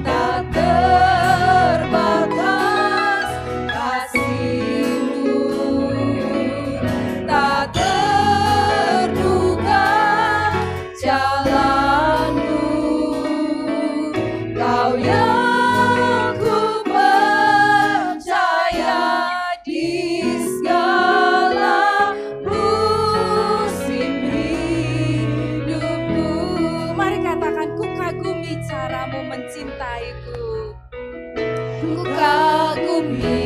Tak terbatas kasih-Mu, tak terduga jalan-Mu. Kau yang ku percaya di segala musim hidupku. Mari katakan, ku kagumi caramu mencintaiku. Ku kagumi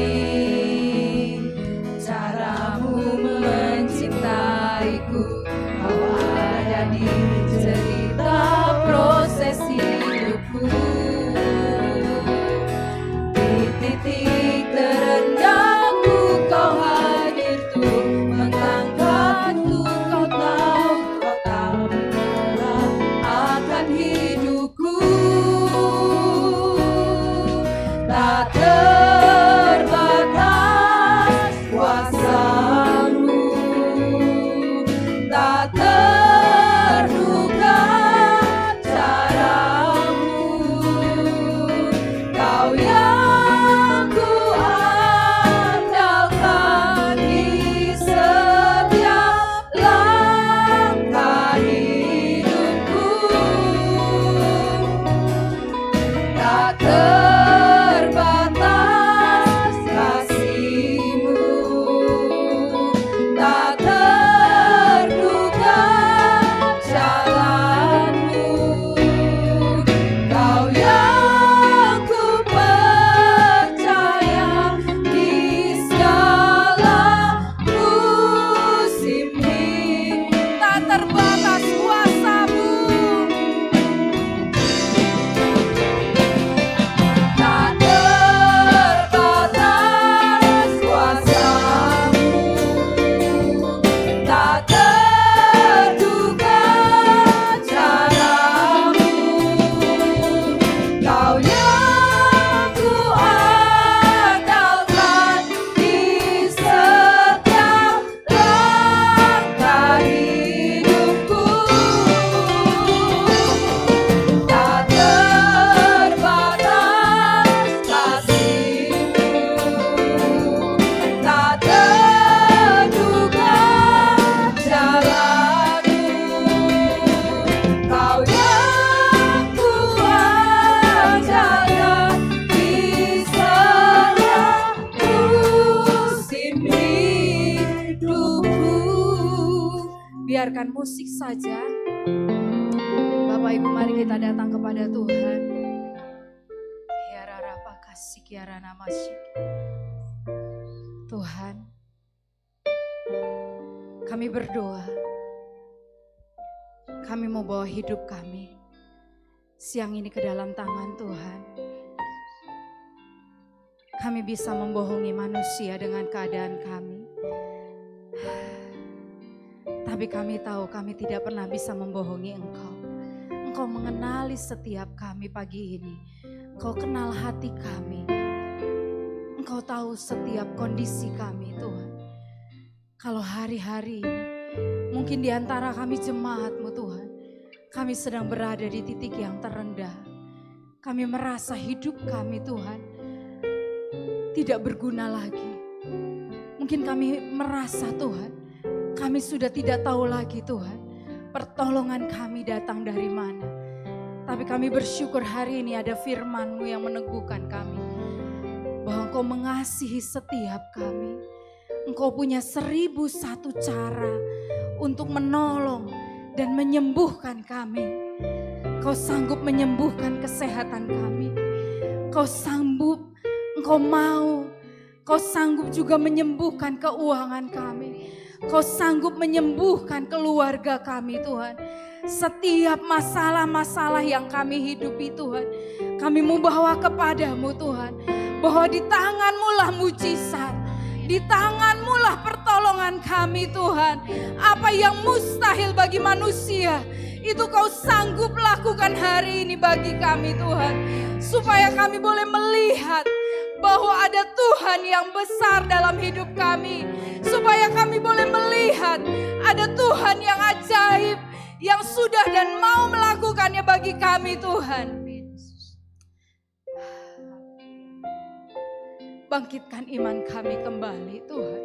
caramu mencintaiku. Kau ada di cerita proses hidupku. Di titik terendahku kau hadir untuk mengangkatku. Kau tahu kau tak menyerah akan hidupku. Tak terbatas kuasa-Mu, tak terduga cara-Mu. Kau yang ku andalkan di setiap langkah hidupku. Tak terbatas kasih-Mu, tak terduga jalan-Mu. biarkan musik saja. Bapak Ibu, mari kita datang kepada Tuhan. Tuhan, kami berdoa. Kami mau bawa hidup kami siang ini ke dalam tangan Tuhan. Kami bisa membohongi manusia dengan keadaan kami. Tapi kami tahu kami tidak pernah bisa membohongi Engkau. Engkau mengenali setiap kami pagi ini. Engkau kenal hati kami. Engkau tahu setiap kondisi kami, Tuhan. Kalau hari-hari ini, mungkin di antara kami jemaat-Mu, Tuhan, kami sedang berada di titik yang terendah. Kami merasa hidup kami, Tuhan, tidak berguna lagi. Mungkin kami merasa, Tuhan, kami sudah tidak tahu lagi, Tuhan, pertolongan kami datang dari mana. Tapi kami bersyukur hari ini ada firman-Mu yang meneguhkan kami. Bahwa Engkau mengasihi setiap kami. Engkau punya 1001 cara untuk menolong dan menyembuhkan kami. Engkau sanggup menyembuhkan kesehatan kami. Engkau sanggup, Engkau mau, Engkau sanggup juga menyembuhkan keuangan kami. Engkau sanggup menyembuhkan keluarga kami, Tuhan. Setiap masalah-masalah yang kami hidupi, Tuhan, kami mau bawa kepadamu, Tuhan. Bahwa di tangan-Mu lah mujizat, di tangan-Mu lah pertolongan kami, Tuhan. Apa yang mustahil bagi manusia, itu Kau sanggup lakukan hari ini bagi kami, Tuhan. Supaya kami boleh melihat bahwa ada Tuhan yang besar dalam hidup kami. Supaya kami boleh melihat ada Tuhan yang ajaib, yang sudah dan mau melakukannya bagi kami, Tuhan. Bangkitkan iman kami kembali, Tuhan.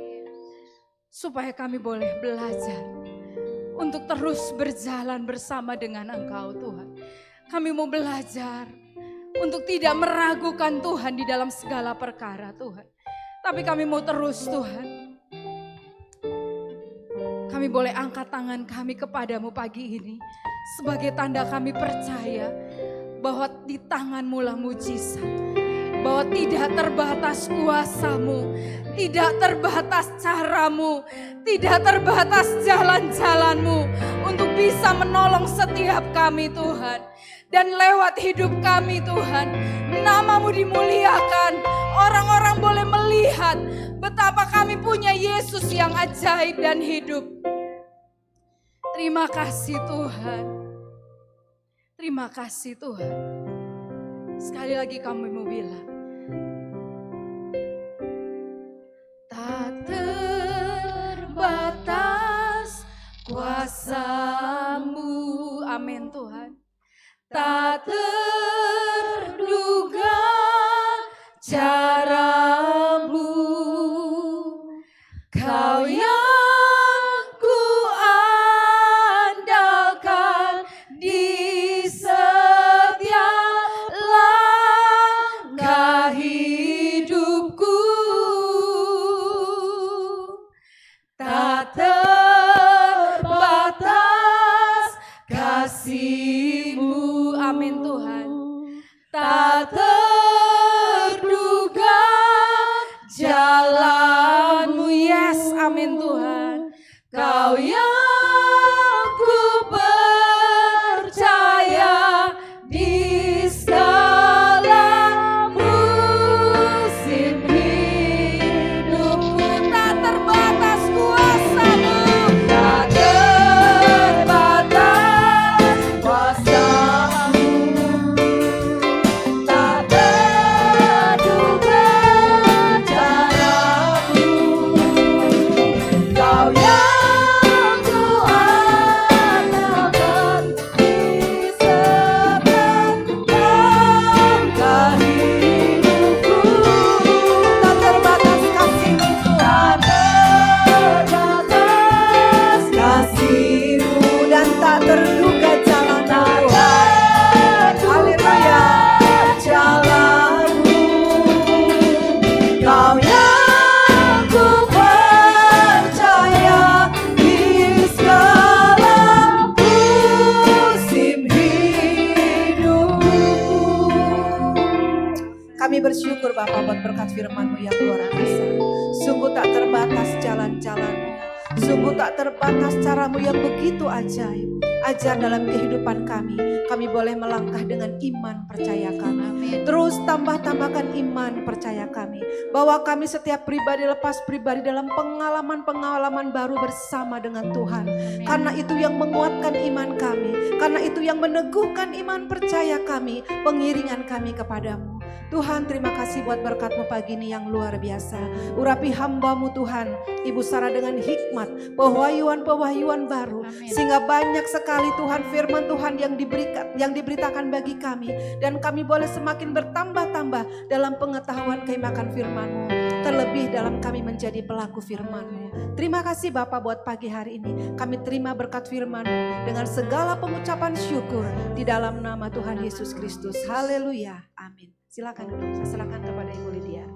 Supaya kami boleh belajar untuk terus berjalan bersama dengan Engkau, Tuhan. Kami mau belajar untuk tidak meragukan Tuhan di dalam segala perkara, Tuhan. Tapi kami mau terus, Tuhan. Kami boleh angkat tangan kami kepadamu pagi ini sebagai tanda kami percaya bahwa di tangan-Mu lah mujizat. Bahwa tidak terbatas kuasa-Mu, tidak terbatas cara-Mu, tidak terbatas jalan-jalan-Mu untuk bisa menolong setiap kami, Tuhan. Dan lewat hidup kami, Tuhan, nama-Mu dimuliakan. Orang-orang boleh melihat betapa kami punya Yesus yang ajaib dan hidup. Terima kasih, Tuhan. Terima kasih, Tuhan. Sekali lagi kami mau bilang, tak terbatas kuasa-Mu, amin Tuhan. Tak terduga cara-Mu, Kau yang ku andalkan di setiap langkah Kami bersyukur Bapa buat berkat firman-Mu yang luar biasa. Sungguh tak terbatas jalan-jalan-Mu. Sungguh tak terbatas cara-Mu yang begitu ajaib. Ajar dalam kehidupan kami. Kami boleh melangkah dengan iman percaya kami. Amin. Terus tambahkan iman percaya kami. Bahwa kami setiap pribadi lepas pribadi dalam pengalaman-pengalaman baru bersama dengan Tuhan. Karena itu yang menguatkan iman kami. Karena itu yang meneguhkan iman percaya kami. Pengiringan kami kepadamu. Tuhan, terima kasih buat berkat-Mu pagi ini yang luar biasa. Urapi hamba-Mu Tuhan, Ibu Sarah dengan hikmat, pewahyuan-pewahyuan baru. Amin. Sehingga banyak sekali Tuhan firman Tuhan yang diberitakan bagi kami. Dan kami boleh semakin bertambah-tambah dalam pengetahuan keimakan firman-Mu. Terlebih dalam kami menjadi pelaku firman-Mu. Terima kasih Bapa buat pagi hari ini. Kami terima berkat firman-Mu dengan segala pengucapan syukur di dalam nama Tuhan Yesus Kristus. Haleluya. Amin. Silakan duduk. Saya serahkan kepada Ibu Lydia.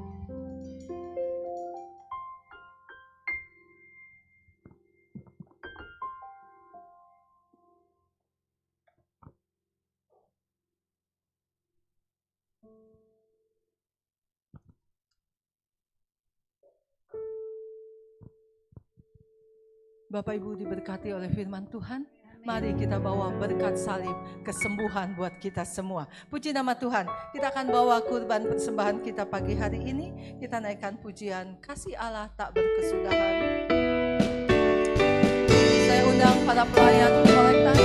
Bapak Ibu diberkati oleh firman Tuhan. Mari kita bawa berkat salib, kesembuhan buat kita semua. Puji nama Tuhan. Kita akan bawa kurban persembahan kita pagi hari ini. Kita naikkan pujian kasih Allah tak berkesudahan. Saya undang para pelayan kolektan.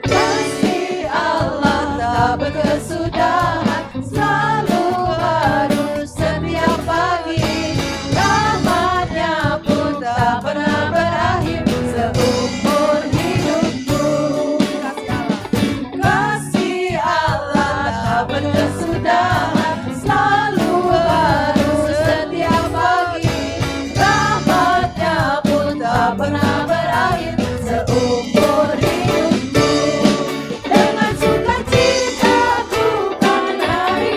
Kasih Allah tak berkesudahan, selalu baru setiap pagi. Rahmatnya pun tak pernah berakhir seumur hidupku. Kasih Allah tak berkesudahan, selalu baru setiap pagi. Rahmatnya pun tak pernah berakhir seumur hidupku. Dengan sukacita ku kan menari,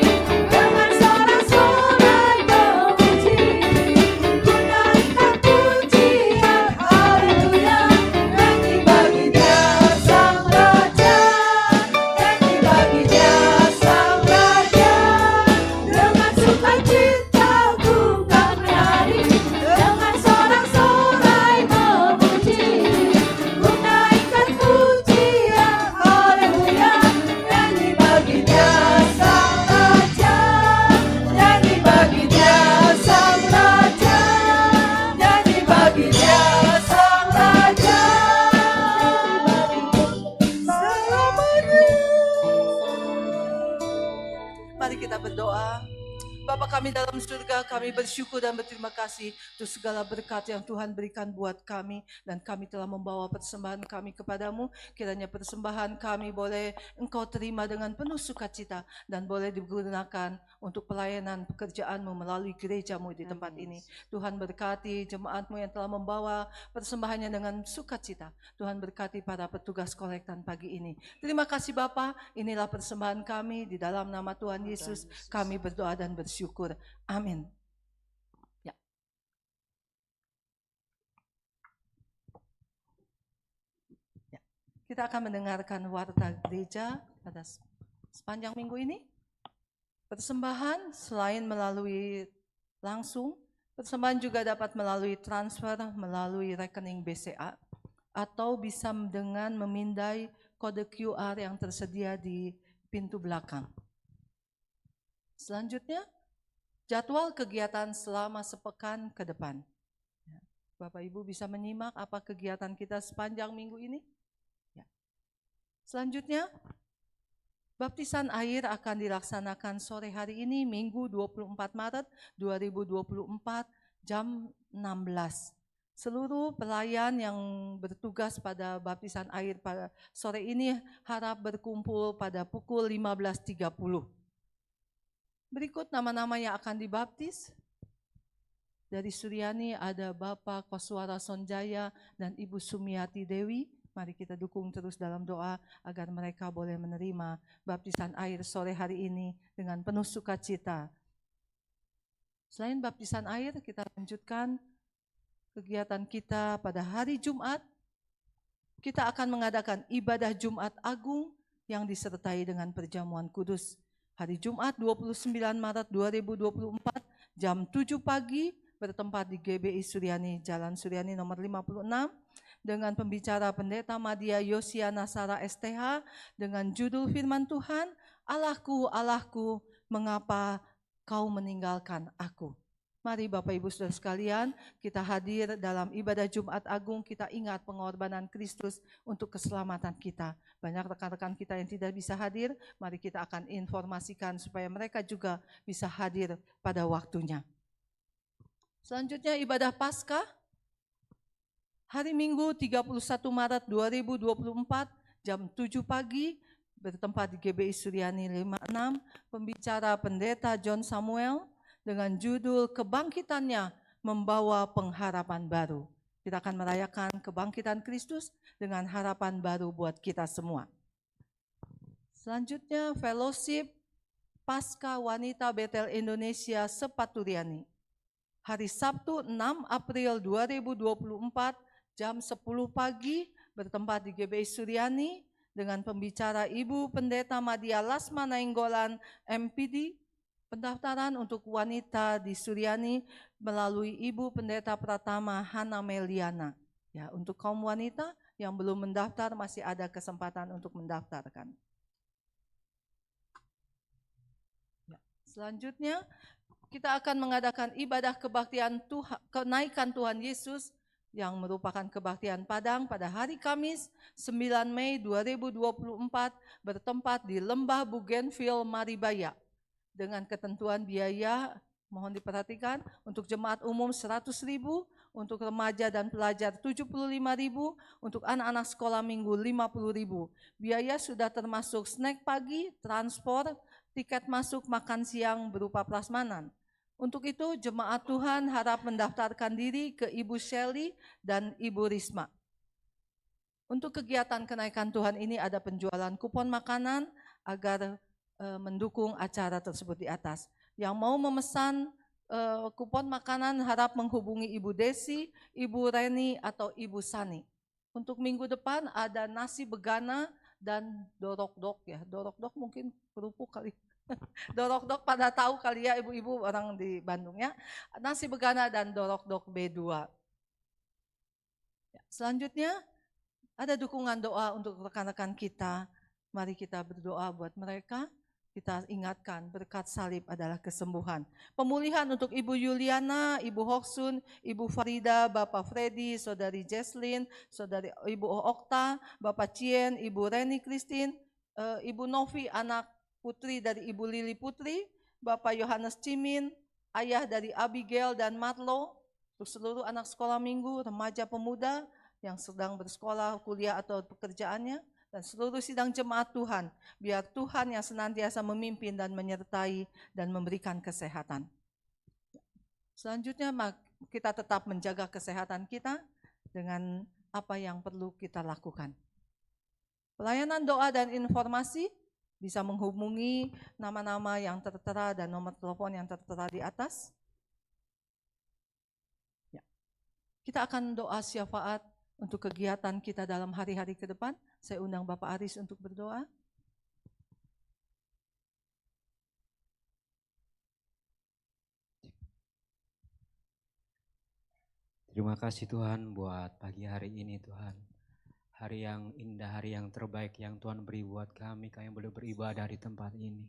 dengan sorak-sorai memuji. Ku naikkan pujian haleluya, nyanyi bagi Dia Sang Raja, nyanyi bagi Dia Sang Raja. Dengan sukacita ku kan menari, dengan sorak-sorai memuji. Ku naikkan pujian haleluya, nyanyi bagi Dia Sang Raja, nyanyi bagi Dia Sang Raja, nyanyi bagi Dia Sang Raja. Mari kita berdoa. Bapa kami dalam surga, kami bersyukur dan berterima kasih untuk segala berkat yang Tuhan berikan buat kami. Dan kami telah membawa persembahan kami kepadamu. Kiranya persembahan kami boleh Engkau terima dengan penuh sukacita. Dan boleh digunakan untuk pelayanan pekerjaanmu melalui gerejamu di tempat ini. Tuhan berkati jemaatmu yang telah membawa persembahannya dengan sukacita. Tuhan berkati para petugas kolektan pagi ini. Terima kasih Bapa, inilah persembahan kami di dalam nama Tuhan Yesus. Kami berdoa dan bersyukur. Amin. Ya. Ya. Kita akan mendengarkan warta gereja pada sepanjang minggu ini. Persembahan selain melalui langsung, persembahan juga dapat melalui transfer, melalui rekening BCA, atau bisa dengan memindai kode QR yang tersedia di pintu belakang. Selanjutnya, jadwal kegiatan selama sepekan ke depan. Bapak Ibu bisa menyimak apa kegiatan kita sepanjang minggu ini. Selanjutnya, baptisan air akan dilaksanakan sore hari ini, Minggu 24 Maret 2024, jam 16. Seluruh pelayan yang bertugas pada baptisan air pada sore ini harap berkumpul pada pukul 15.30. Berikut nama-nama yang akan dibaptis. Dari Suryani ada Bapak Koswara Sonjaya dan Ibu Sumiati Dewi. Mari kita dukung terus dalam doa agar mereka boleh menerima baptisan air sore hari ini dengan penuh sukacita. Selain baptisan air, kita lanjutkan kegiatan kita pada hari Jumat. kita akan mengadakan ibadah Jumat Agung yang disertai dengan perjamuan kudus. Hari Jumat 29 Maret 2024 jam 7 pagi bertempat di GBI Suryani, Jalan Suryani nomor 56 dengan pembicara Pendeta Madia Yosiana Sara STH dengan judul firman Tuhan, Allahku, Allahku, mengapa kau meninggalkan aku? Mari Bapak Ibu Saudara sekalian, kita hadir dalam ibadah Jumat Agung, kita ingat pengorbanan Kristus untuk keselamatan kita. Banyak rekan-rekan kita yang tidak bisa hadir, mari kita akan informasikan supaya mereka juga bisa hadir pada waktunya. Selanjutnya ibadah Paskah, hari Minggu 31 Maret 2024 jam 7 pagi, bertempat di GBI Suryani 56, pembicara Pendeta John Samuel, dengan judul Kebangkitannya Membawa Pengharapan Baru. Kita akan merayakan kebangkitan Kristus dengan harapan baru buat kita semua. Selanjutnya Fellowship Paskah Wanita Betel Indonesia Sepaturiani. Hari Sabtu 6 April 2024 jam 10 pagi bertempat di GBI Suryani dengan pembicara Ibu Pendeta Madia Lasma Nainggolan MPD. Pendaftaran untuk wanita di Suryani melalui Ibu Pendeta Pratama Hana Meliana. Ya, untuk kaum wanita yang belum mendaftar masih ada kesempatan untuk mendaftarkan. Ya, selanjutnya kita akan mengadakan ibadah kebaktian Tuhan, kenaikan Tuhan Yesus yang merupakan kebaktian Padang pada hari Kamis 9 Mei 2024 bertempat di Lembah Bougainville, Maribaya. Dengan ketentuan biaya, mohon diperhatikan, untuk jemaat umum 100.000, untuk remaja dan pelajar 75.000, untuk anak-anak sekolah minggu 50.000. Biaya sudah termasuk snack pagi, transport, tiket masuk, makan siang berupa prasmanan. Untuk itu jemaat Tuhan harap mendaftarkan diri ke Ibu Shelly dan Ibu Risma. Untuk kegiatan kenaikan Tuhan ini ada penjualan kupon makanan agar mendukung acara tersebut di atas. Yang mau memesan kupon makanan harap menghubungi Ibu Desi, Ibu Reni, atau Ibu Sani. Untuk minggu depan ada nasi begana dan dorok-dok ya. Dorok-dok mungkin kerupuk kali. Dorok-dok pada tahu kali ya ibu-ibu orang di Bandung ya. Nasi begana dan dorok-dok B2. Ya, selanjutnya ada dukungan doa untuk rekan-rekan kita. Mari kita berdoa buat mereka. Kita ingatkan berkat salib adalah kesembuhan. Pemulihan untuk Ibu Yuliana, Ibu Hoksun, Ibu Farida, Bapak Freddy, Saudari Jesslyn, Saudari Ibu Okta, Bapak Cien, Ibu Reni Christine, Ibu Novi, anak putri dari Ibu Lili Putri, Bapak Yohanes Cimin, ayah dari Abigail dan Matlo, untuk seluruh anak sekolah minggu, remaja pemuda yang sedang bersekolah, kuliah atau pekerjaannya, dan seluruh sidang jemaat Tuhan, biar Tuhan yang senantiasa memimpin dan menyertai dan memberikan kesehatan. Selanjutnya kita tetap menjaga kesehatan kita dengan apa yang perlu kita lakukan. Pelayanan doa dan informasi bisa menghubungi nama-nama yang tertera dan nomor telepon yang tertera di atas. Ya. Kita akan doa syafaat untuk kegiatan kita dalam hari-hari ke depan. Saya undang Bapak Aris untuk berdoa. Terima kasih Tuhan buat pagi hari ini Tuhan. Hari yang indah, hari yang terbaik yang Tuhan beri buat kami boleh beribadah di tempat ini.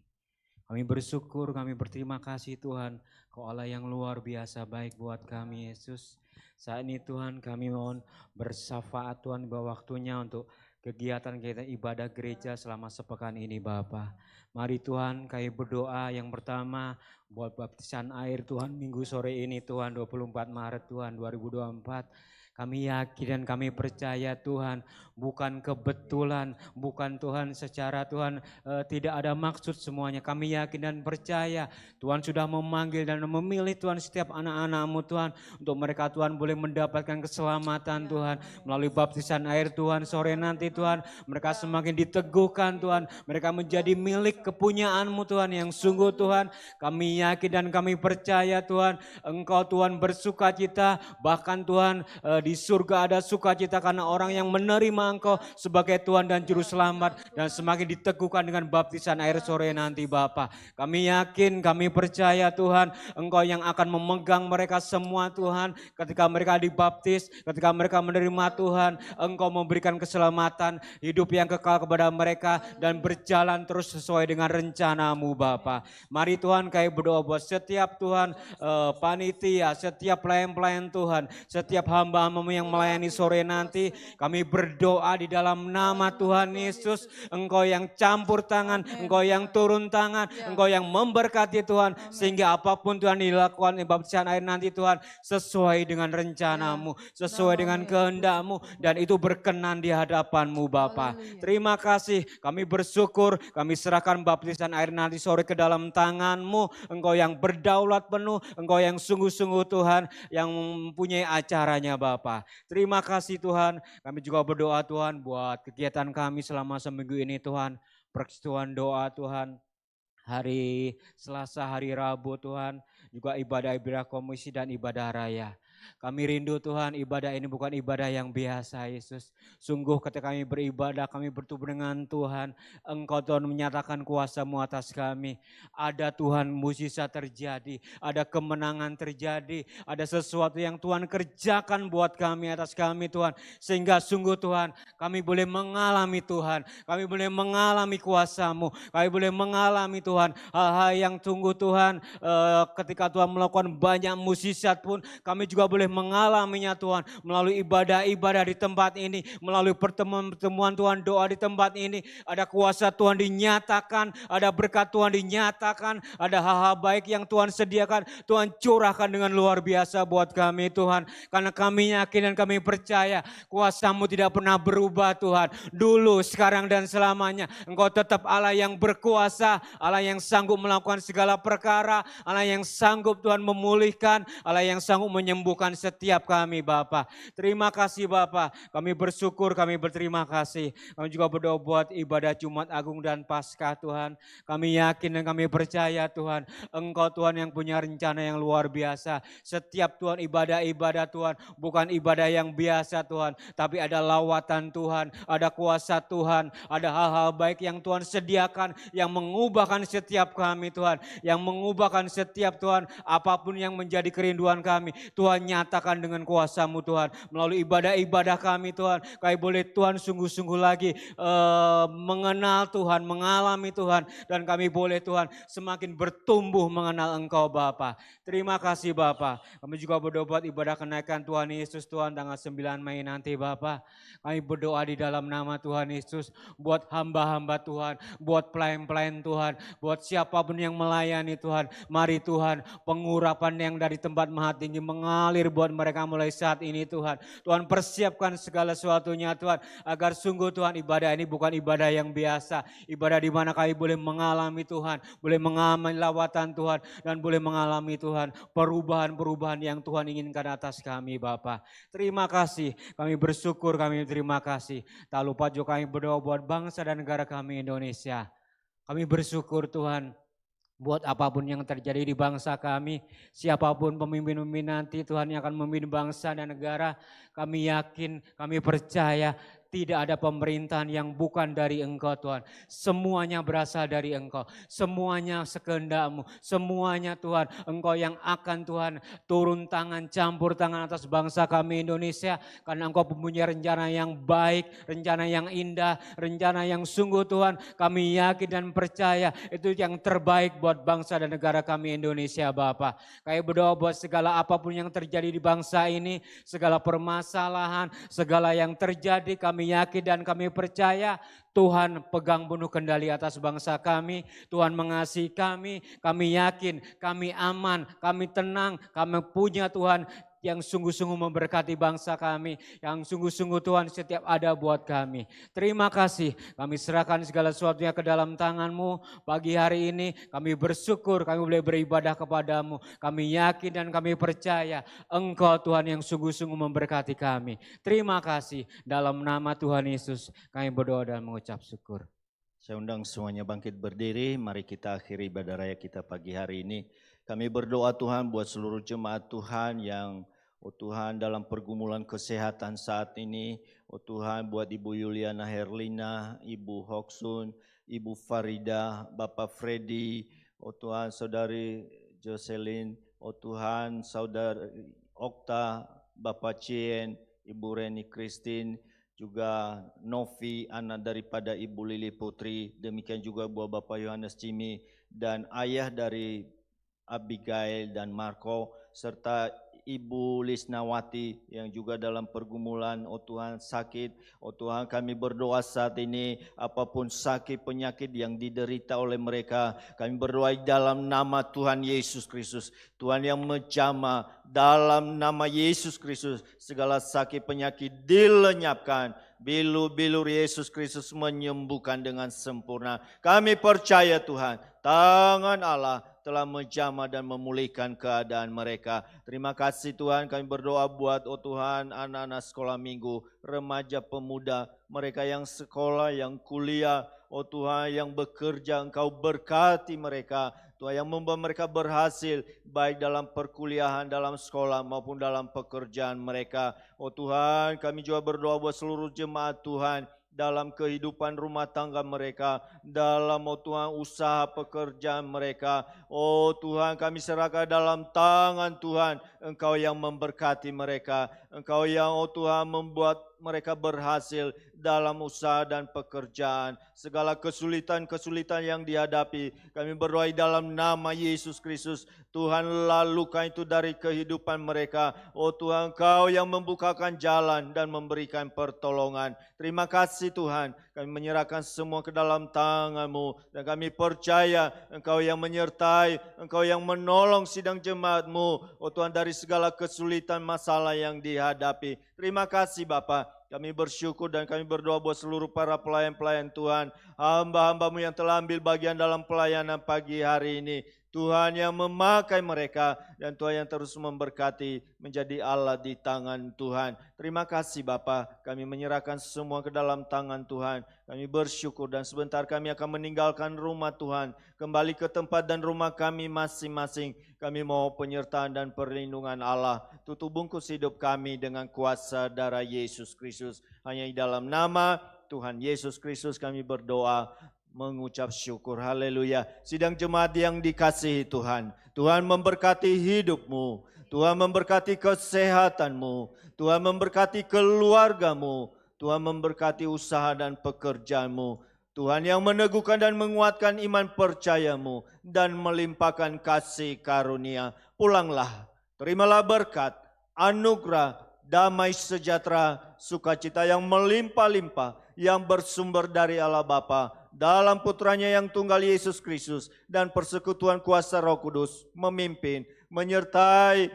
Kami bersyukur, kami berterima kasih Tuhan, Kau Allah yang luar biasa baik buat kami Yesus. Saat ini Tuhan kami mohon bersyafaat Tuhan bahwa waktunya untuk kegiatan kita ibadah gereja selama sepekan ini Bapa. Mari Tuhan kami berdoa yang pertama buat baptisan air Tuhan minggu sore ini Tuhan 24 Maret Tuhan 2024. Kami yakin dan kami percaya Tuhan bukan kebetulan, bukan Tuhan secara Tuhan tidak ada maksud semuanya. Kami yakin dan percaya Tuhan sudah memanggil dan memilih Tuhan setiap anak-anak-Mu Tuhan untuk mereka Tuhan boleh mendapatkan keselamatan Tuhan melalui baptisan air Tuhan sore nanti Tuhan. Mereka semakin diteguhkan Tuhan, mereka menjadi milik kepunyaan-Mu Tuhan yang sungguh Tuhan. Kami yakin dan kami percaya Tuhan Engkau Tuhan bersukacita bahkan Tuhan di di surga ada sukacita karena orang yang menerima Engkau sebagai Tuhan dan Juru Selamat dan semakin diteguhkan dengan baptisan air sore nanti Bapa. Kami yakin, kami percaya Tuhan, Engkau yang akan memegang mereka semua Tuhan ketika mereka dibaptis, ketika mereka menerima Tuhan, Engkau memberikan keselamatan, hidup yang kekal kepada mereka dan berjalan terus sesuai dengan rencana-Mu Bapa. Mari Tuhan kami berdoa buat setiap Tuhan panitia, setiap pelayan-pelayan Tuhan, setiap hamba-hamba-Mu yang melayani sore nanti, kami berdoa di dalam nama Tuhan Yesus, Engkau yang campur tangan, Engkau yang turun tangan, Engkau yang memberkati Tuhan, sehingga apapun Tuhan dilakukan baptisan air nanti Tuhan, sesuai dengan rencana-Mu, sesuai dengan kehendak-Mu, dan itu berkenan di hadapan-Mu Bapa. Terima kasih, kami bersyukur, kami serahkan baptisan air nanti sore ke dalam tangan-Mu, Engkau yang berdaulat penuh, Engkau yang sungguh-sungguh Tuhan, yang mempunyai acaranya Bapa. Terima kasih Tuhan, kami juga berdoa Tuhan buat kegiatan kami selama seminggu ini Tuhan, persekutuan doa Tuhan, hari Selasa, hari Rabu Tuhan, juga ibadah komisi dan ibadah raya. Kami rindu Tuhan, ibadah ini bukan ibadah yang biasa Yesus. Sungguh ketika kami beribadah, kami bertemu dengan Tuhan, Engkau Tuhan menyatakan kuasa-Mu atas kami. Ada Tuhan mujizat terjadi, ada kemenangan terjadi, ada sesuatu yang Tuhan kerjakan buat kami, atas kami Tuhan. Sehingga sungguh Tuhan, kami boleh mengalami Tuhan, kami boleh mengalami kuasa-Mu, kami boleh mengalami Tuhan hal-hal yang tunggu Tuhan, ketika Tuhan melakukan banyak mujizat pun kami juga boleh mengalaminya Tuhan melalui ibadah-ibadah di tempat ini, melalui pertemuan-pertemuan Tuhan, doa di tempat ini. Ada kuasa Tuhan dinyatakan, ada berkat Tuhan dinyatakan, ada hal-hal baik yang Tuhan sediakan, Tuhan curahkan dengan luar biasa buat kami Tuhan. Karena kami yakin dan kami percaya kuasa-Mu tidak pernah berubah Tuhan. Dulu, sekarang dan selamanya Engkau tetap Allah yang berkuasa, Allah yang sanggup melakukan segala perkara, Allah yang sanggup Tuhan memulihkan, Allah yang sanggup menyembuhkan setiap kami Bapa. Terima kasih Bapa, kami bersyukur, kami berterima kasih. Kami juga berdoa buat ibadah Jumat Agung dan Paskah Tuhan. Kami yakin dan kami percaya Tuhan, Engkau Tuhan yang punya rencana yang luar biasa. Setiap Tuhan ibadah-ibadah Tuhan bukan ibadah yang biasa Tuhan, tapi ada lawatan Tuhan, ada kuasa Tuhan, ada hal-hal baik yang Tuhan sediakan yang mengubahkan setiap kami Tuhan, yang mengubahkan setiap Tuhan apapun yang menjadi kerinduan kami. Tuhan nyatakan dengan kuasa-Mu Tuhan, melalui ibadah-ibadah kami Tuhan, kami boleh Tuhan sungguh-sungguh lagi mengenal Tuhan, mengalami Tuhan, dan kami boleh Tuhan semakin bertumbuh mengenal Engkau Bapa. Terima kasih Bapa. Kami juga berdoa buat ibadah kenaikan Tuhan Yesus Tuhan tanggal 9 Mei nanti Bapa. Kami berdoa di dalam nama Tuhan Yesus buat hamba-hamba Tuhan, buat pelayan-pelayan Tuhan, buat siapapun yang melayani Tuhan. Mari Tuhan, pengurapan yang dari tempat maha tinggi mengalir buat mereka mulai saat ini Tuhan. Tuhan persiapkan segala sesuatunya Tuhan, agar sungguh Tuhan ibadah ini bukan ibadah yang biasa. Ibadah di mana kami boleh mengalami Tuhan, boleh mengalami lawatan Tuhan, dan boleh mengalami Tuhan perubahan-perubahan yang Tuhan inginkan atas kami Bapa. Terima kasih, kami bersyukur, kami terima kasih. Tak lupa juga kami berdoa buat bangsa dan negara kami Indonesia. Kami bersyukur Tuhan, buat apapun yang terjadi di bangsa kami, siapapun pemimpin-pemimpin nanti Tuhan yang akan memimpin bangsa dan negara, kami yakin, kami percaya tidak ada pemerintahan yang bukan dari Engkau Tuhan. Semuanya berasal dari Engkau, semuanya sekehendak-Mu, semuanya Tuhan Engkau yang akan Tuhan turun tangan, campur tangan atas bangsa kami Indonesia, karena Engkau mempunyai rencana yang baik, rencana yang indah, rencana yang sungguh Tuhan kami yakin dan percaya itu yang terbaik buat bangsa dan negara kami Indonesia Bapa. Kami berdoa buat segala apapun yang terjadi di bangsa ini, segala permasalahan, segala yang terjadi, kami yakin dan kami percaya Tuhan pegang penuh kendali atas bangsa kami. Tuhan mengasihi kami yakin, kami aman, kami tenang, kami punya Tuhan yang sungguh-sungguh memberkati bangsa kami, yang sungguh-sungguh Tuhan setiap ada buat kami. Terima kasih, kami serahkan segala sesuatunya ke dalam tangan-Mu. Pagi hari ini kami bersyukur, kami boleh beribadah kepada-Mu. Kami yakin dan kami percaya Engkau Tuhan yang sungguh-sungguh memberkati kami. Terima kasih, dalam nama Tuhan Yesus kami berdoa dan mengucap syukur. Saya undang semuanya bangkit berdiri, mari kita akhiri ibadah raya kita pagi hari ini. Kami berdoa Tuhan buat seluruh jemaat Tuhan yang Oh Tuhan, dalam pergumulan kesehatan saat ini, oh Tuhan, buat Ibu Yuliana Herlina, Ibu Hoksun, Ibu Farida, Bapak Freddy, oh Tuhan, Saudari Jocelyn, oh Tuhan, Saudari Okta, Bapak Cien, Ibu Reni Christine, juga Novi, anak daripada Ibu Lili Putri, demikian juga buat Bapak Yohanes Cimi, dan ayah dari Abigail dan Marco, serta Ibu Lisnawati yang juga dalam pergumulan, oh Tuhan, sakit. Oh Tuhan, kami berdoa saat ini, apapun sakit penyakit yang diderita oleh mereka, kami berdoa dalam nama Tuhan Yesus Kristus. Tuhan yang menjamah, dalam nama Yesus Kristus, segala sakit penyakit dilenyapkan. Bilur Yesus Kristus menyembuhkan dengan sempurna. Kami percaya Tuhan, tangan Allah telah menjamah dan memulihkan keadaan mereka. Terima kasih Tuhan, kami berdoa buat oh Tuhan anak-anak sekolah minggu, remaja pemuda, mereka yang sekolah, yang kuliah, oh Tuhan yang bekerja, Engkau berkati mereka. Tuhan yang membuat mereka berhasil baik dalam perkuliahan, dalam sekolah maupun dalam pekerjaan mereka. Oh Tuhan, kami juga berdoa buat seluruh jemaat Tuhan dalam kehidupan rumah tangga mereka, dalam oh Tuhan usaha pekerjaan mereka. Oh Tuhan, kami serahkan dalam tangan Tuhan, Engkau yang memberkati mereka, Engkau yang oh Tuhan membuat mereka berhasil dalam usaha dan pekerjaan. Segala kesulitan-kesulitan yang dihadapi, kami berdoa dalam nama Yesus Kristus. Tuhan, lalukan itu dari kehidupan mereka. Oh Tuhan, Engkau yang membukakan jalan dan memberikan pertolongan. Terima kasih Tuhan, kami menyerahkan semua ke dalam tangan-Mu. Dan kami percaya Engkau yang menyertai, Engkau yang menolong sidang jemaat-Mu. Oh Tuhan, dari segala kesulitan masalah yang dihadapi. Terima kasih Bapa. Kami bersyukur dan kami berdoa buat seluruh para pelayan-pelayan Tuhan, hamba-hamba-Mu yang telah ambil bagian dalam pelayanan pagi hari ini. Tuhan yang memakai mereka dan Tuhan yang terus memberkati menjadi Allah di tangan Tuhan. Terima kasih Bapa, kami menyerahkan semua ke dalam tangan Tuhan. Kami bersyukur dan sebentar kami akan meninggalkan rumah Tuhan, kembali ke tempat dan rumah kami masing-masing. Kami mohon penyertaan dan perlindungan Allah. Tutup bungkus hidup kami dengan kuasa darah Yesus Kristus. Hanya di dalam nama Tuhan Yesus Kristus kami berdoa, mengucap syukur. Haleluya. Sidang jemaat yang dikasihi Tuhan, Tuhan memberkati hidupmu, Tuhan memberkati kesehatanmu, Tuhan memberkati keluargamu, Tuhan memberkati usaha dan pekerjaanmu. Tuhan yang meneguhkan dan menguatkan iman percayamu dan melimpahkan kasih karunia. Pulanglah, terimalah berkat, anugerah, damai sejahtera, sukacita yang melimpah-limpah yang bersumber dari Allah Bapa dalam putranya yang tunggal Yesus Kristus, dan persekutuan kuasa Roh Kudus memimpin, menyertai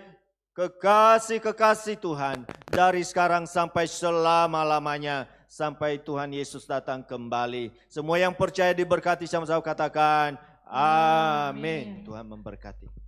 kekasih-kekasih Tuhan dari sekarang sampai selama-lamanya, sampai Tuhan Yesus datang kembali. Semua yang percaya diberkati, sama-sama katakan amin. Tuhan memberkati.